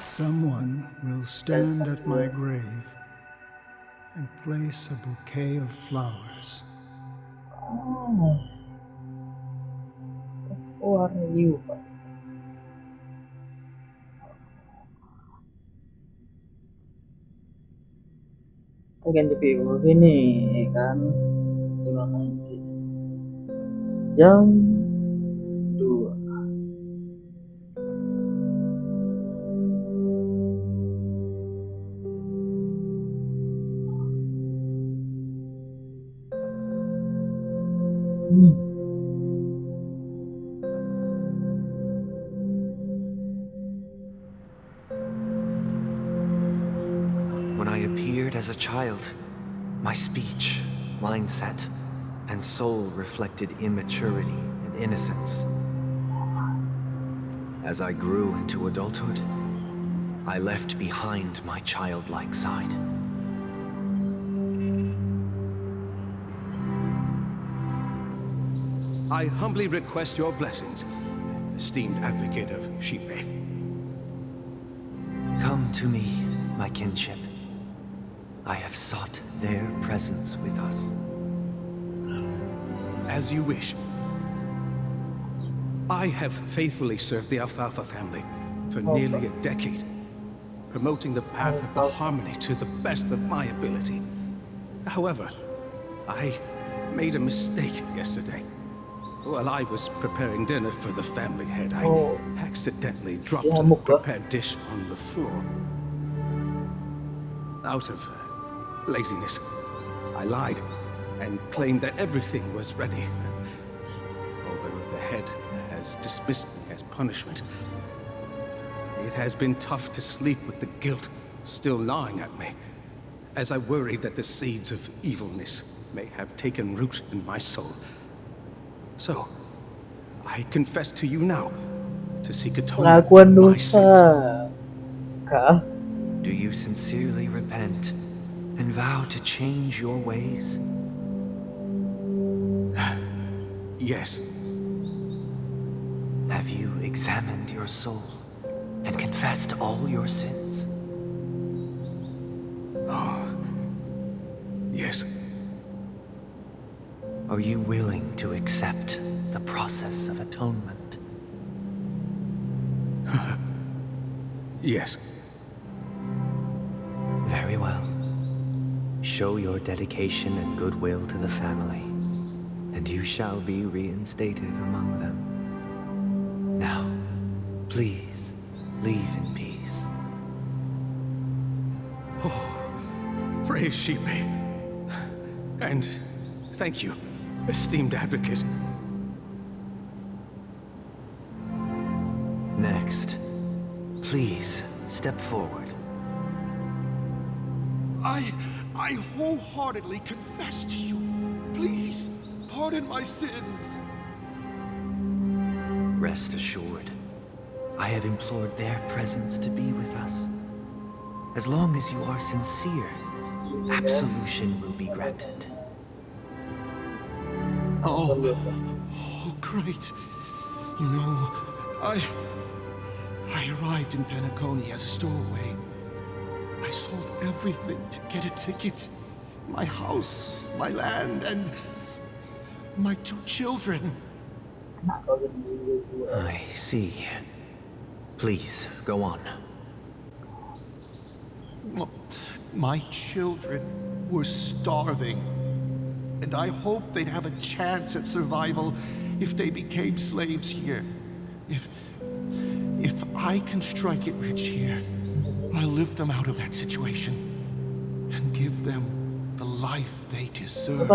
Speaker 23: someone will stand at my grave and place a bouquet of flowers.
Speaker 1: That's for you, Pak. Kita ganti POV nih kan, gimana sih? Jam 2.
Speaker 6: When I appeared as a child, my speech, mindset, and soul reflected immaturity and innocence. As I grew into adulthood, I left behind my childlike side.
Speaker 11: I humbly request your blessings, esteemed advocate of Shipe.
Speaker 6: Come to me, my kinship. I have sought their presence with us.
Speaker 11: As you wish. I have faithfully served the Alfalfa family for nearly a decade, promoting the path of the harmony to the best of my ability. However, I made a mistake yesterday. While I was preparing dinner for the family head, I accidentally dropped a prepared dish on the floor. Out of laziness, I lied and claimed that everything was ready. Although the head has dismissed me as punishment, it has been tough to sleep with the guilt still gnawing at me, as I worried that the seeds of evilness may have taken root in my soul. So, I confess to you now to seek atonement for my sins.
Speaker 6: Do you sincerely repent and vow to change your ways?
Speaker 11: Yes.
Speaker 6: Have you examined your soul and confessed all your sins?
Speaker 11: Oh, yes.
Speaker 6: Are you willing to accept the process of atonement?
Speaker 11: Yes.
Speaker 6: Very well. Show your dedication and goodwill to the family, and you shall be reinstated among them. Now, please, leave in peace.
Speaker 11: Oh, praise Shipe. And thank you, esteemed advocate.
Speaker 6: Next, please step forward.
Speaker 5: I wholeheartedly confess to you. Please, pardon my sins.
Speaker 6: Rest assured, I have implored their presence to be with us. As long as you are sincere, absolution will be granted.
Speaker 5: Oh, great. You know, I arrived in Penacony as a stowaway. I sold everything to get a ticket. My house, my land, and my 2 children.
Speaker 6: I see. Please, go on.
Speaker 5: My children were starving, and I hoped they'd have a chance at survival if they became slaves here. If I can strike it rich here, I'll lift them out of that situation and give them the life they deserve.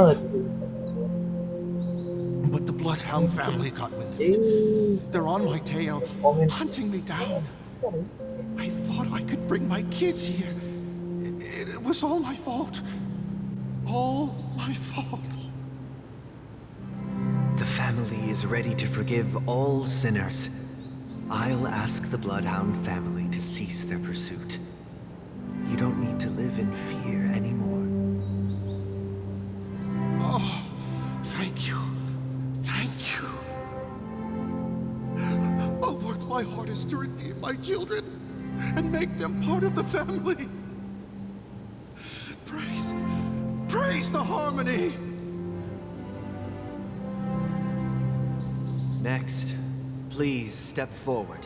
Speaker 5: But the Bloodhound family got wind of it. They're on my tail, hunting me down. I thought I could bring my kids here. It was all my fault. All my my fault.
Speaker 6: The family is ready to forgive all sinners. I'll ask the Bloodhound family to cease their pursuit. You don't need to live in fear anymore.
Speaker 5: Oh, thank you. Thank you. I'll work my hardest to redeem my children and make them part of the family. Praise the harmony!
Speaker 6: Next, please step forward.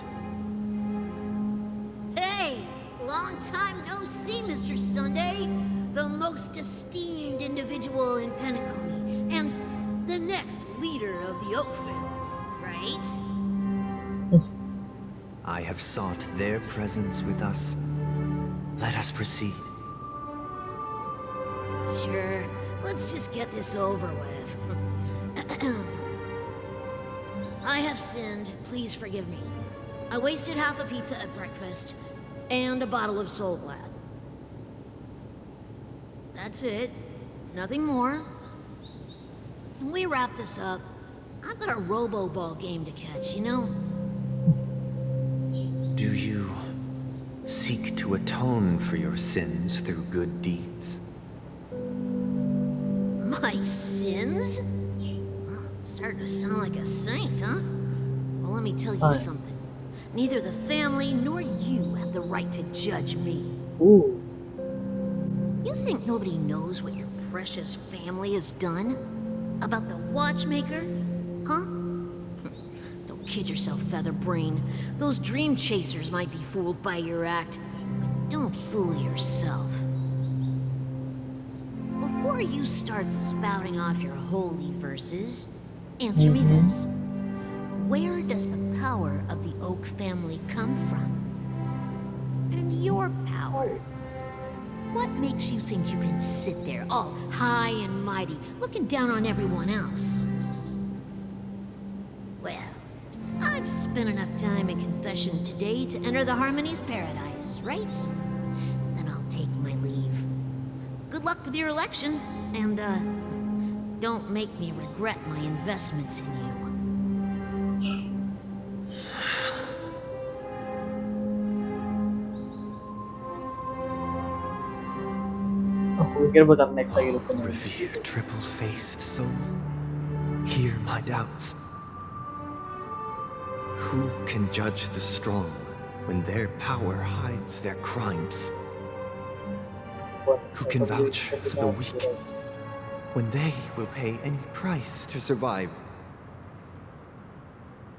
Speaker 7: Hey! Long time no see, Mr. Sunday. The most esteemed individual in Penacony, and the next leader of the Oak family, right?
Speaker 6: I have sought their presence with us. Let us proceed.
Speaker 7: Sure. Let's just get this over with. I have sinned. Please forgive me. I wasted half a pizza at breakfast and a bottle of Soul Glad. That's it. Nothing more. Can we wrap this up? I've got a robo-ball game to catch, you know?
Speaker 6: Do you seek to atone for your sins through good deeds?
Speaker 7: My sins? Starting to sound like a saint, huh? Well, let me tell you something. Neither the family nor you have the right to judge me.
Speaker 1: Ooh.
Speaker 7: You think nobody knows what your precious family has done? About the watchmaker? Huh? Don't kid yourself, Featherbrain. Those dream chasers might be fooled by your act, but don't fool yourself. Before you start spouting off your holy verses, answer me this. Where does the power of the Oak family come from? And your power? What makes you think you can sit there, all high and mighty, looking down on everyone else? Well, I've spent enough time in confession today to enter the Harmony's paradise, right? Then I'll take my leave. Good luck with your election, and, don't make me regret my investments in you.
Speaker 6: Revered triple-faced soul, hear my doubts. Who can judge the strong when their power hides their crimes? Who can vouch for the weak when they will pay any price to survive?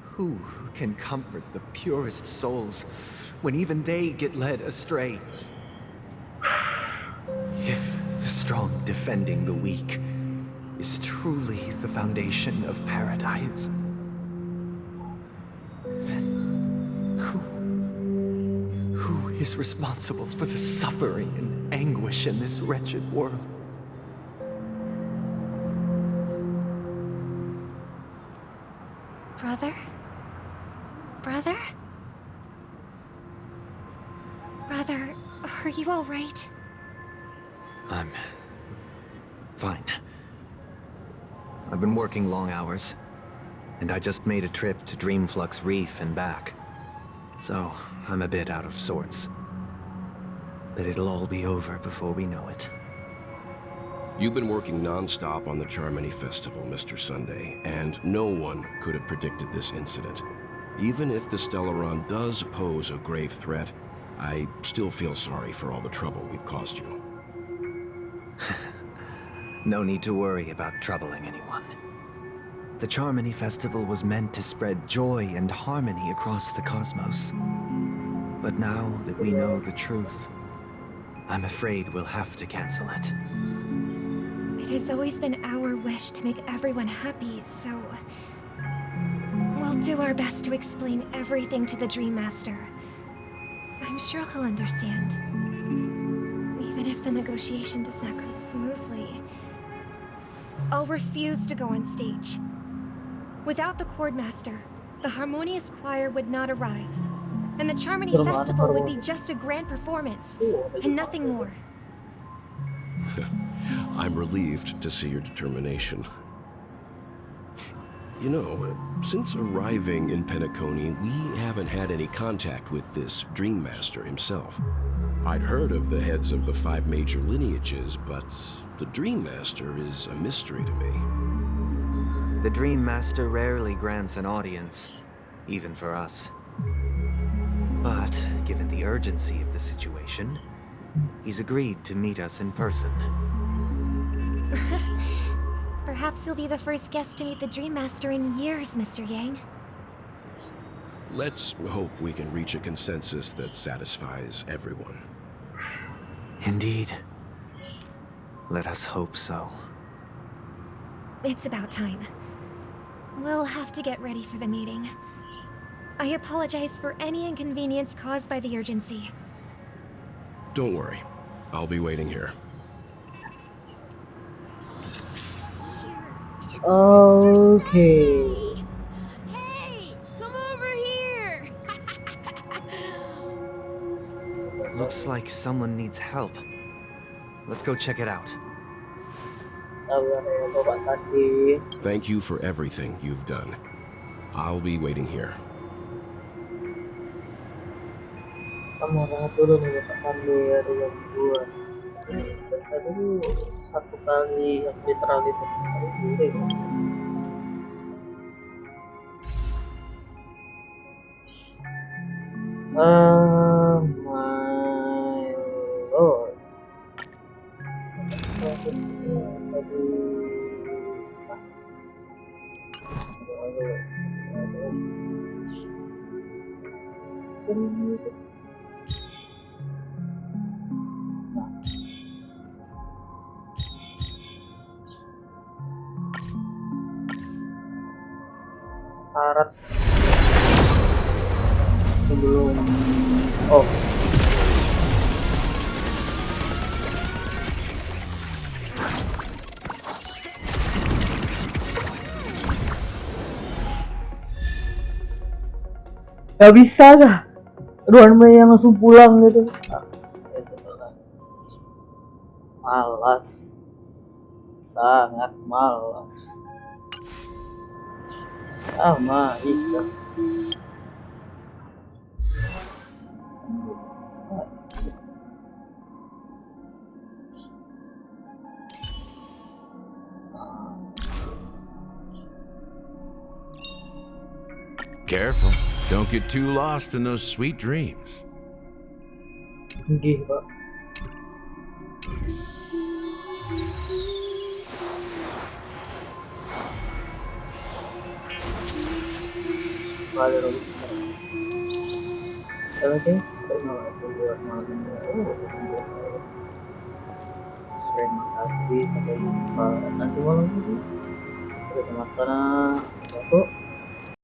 Speaker 6: Who can comfort the purest souls when even they get led astray? If the strong defending the weak is truly the foundation of paradise, then who is responsible for the suffering and anguish in this wretched world?
Speaker 17: Brother? Brother? Brother, are you all right?
Speaker 6: I'm fine. I've been working long hours, and I just made a trip to Dreamflux Reef and back. So, I'm a bit out of sorts. But it'll all be over before we know it.
Speaker 3: You've been working non-stop on the Charmony Festival, Mr. Sunday, and no one could have predicted this incident. Even if the Stellaron does pose a grave threat, I still feel sorry for all the trouble we've caused you.
Speaker 6: No need to worry about troubling anyone. The Charmony Festival was meant to spread joy and harmony across the cosmos. But now that we know the truth, I'm afraid we'll have to cancel it.
Speaker 12: It has always been our wish to make everyone happy, so... we'll do our best to explain everything to the Dream Master. I'm sure he'll understand. Even if the negotiation does not go smoothly, I'll refuse to go on stage. Without the Chord Master, the Harmonious Choir would not arrive, and the Charmony Festival would be just a grand performance, and nothing more.
Speaker 3: I'm relieved to see your determination. You know, since arriving in Penacony, we haven't had any contact with this Dream Master himself. I'd heard of the heads of the 5 major lineages, but the Dream Master is a mystery to me.
Speaker 6: The Dream Master rarely grants an audience, even for us. But, given the urgency of the situation, he's agreed to meet us in person.
Speaker 12: Perhaps you'll be the first guest to meet the Dream Master in years, Mr. Yang.
Speaker 3: Let's hope we can reach a consensus that satisfies everyone.
Speaker 6: Indeed. Let us hope so.
Speaker 12: It's about time. We'll have to get ready for the meeting. I apologize for any inconvenience caused by the urgency.
Speaker 3: Don't worry. I'll be waiting here.
Speaker 1: Okay.
Speaker 2: Hey, come over here.
Speaker 6: Looks like someone needs help. Let's go check it out.
Speaker 1: Sabar ya Bapak Sandi.
Speaker 3: Thank you for everything you've done. I'll be waiting here.
Speaker 1: Kamu banget dulu nih Bapak Sandi ada yang buat. Baca dulu 1 kali, yang literally 1 kali dulu. My lord. Syarat sebelum off. Gak bisa kah? Aduh, yang langsung pulang gitu. Ya sudah. Malas. Sangat malas. Sama iya.
Speaker 13: Careful. Don't get too lost in those sweet dreams.
Speaker 1: Nggih, Pak. Vale, Halo guys, terima kasih buat malam ini. Terima kasih, sampai jumpa nanti malam ini. Sampai jumpa.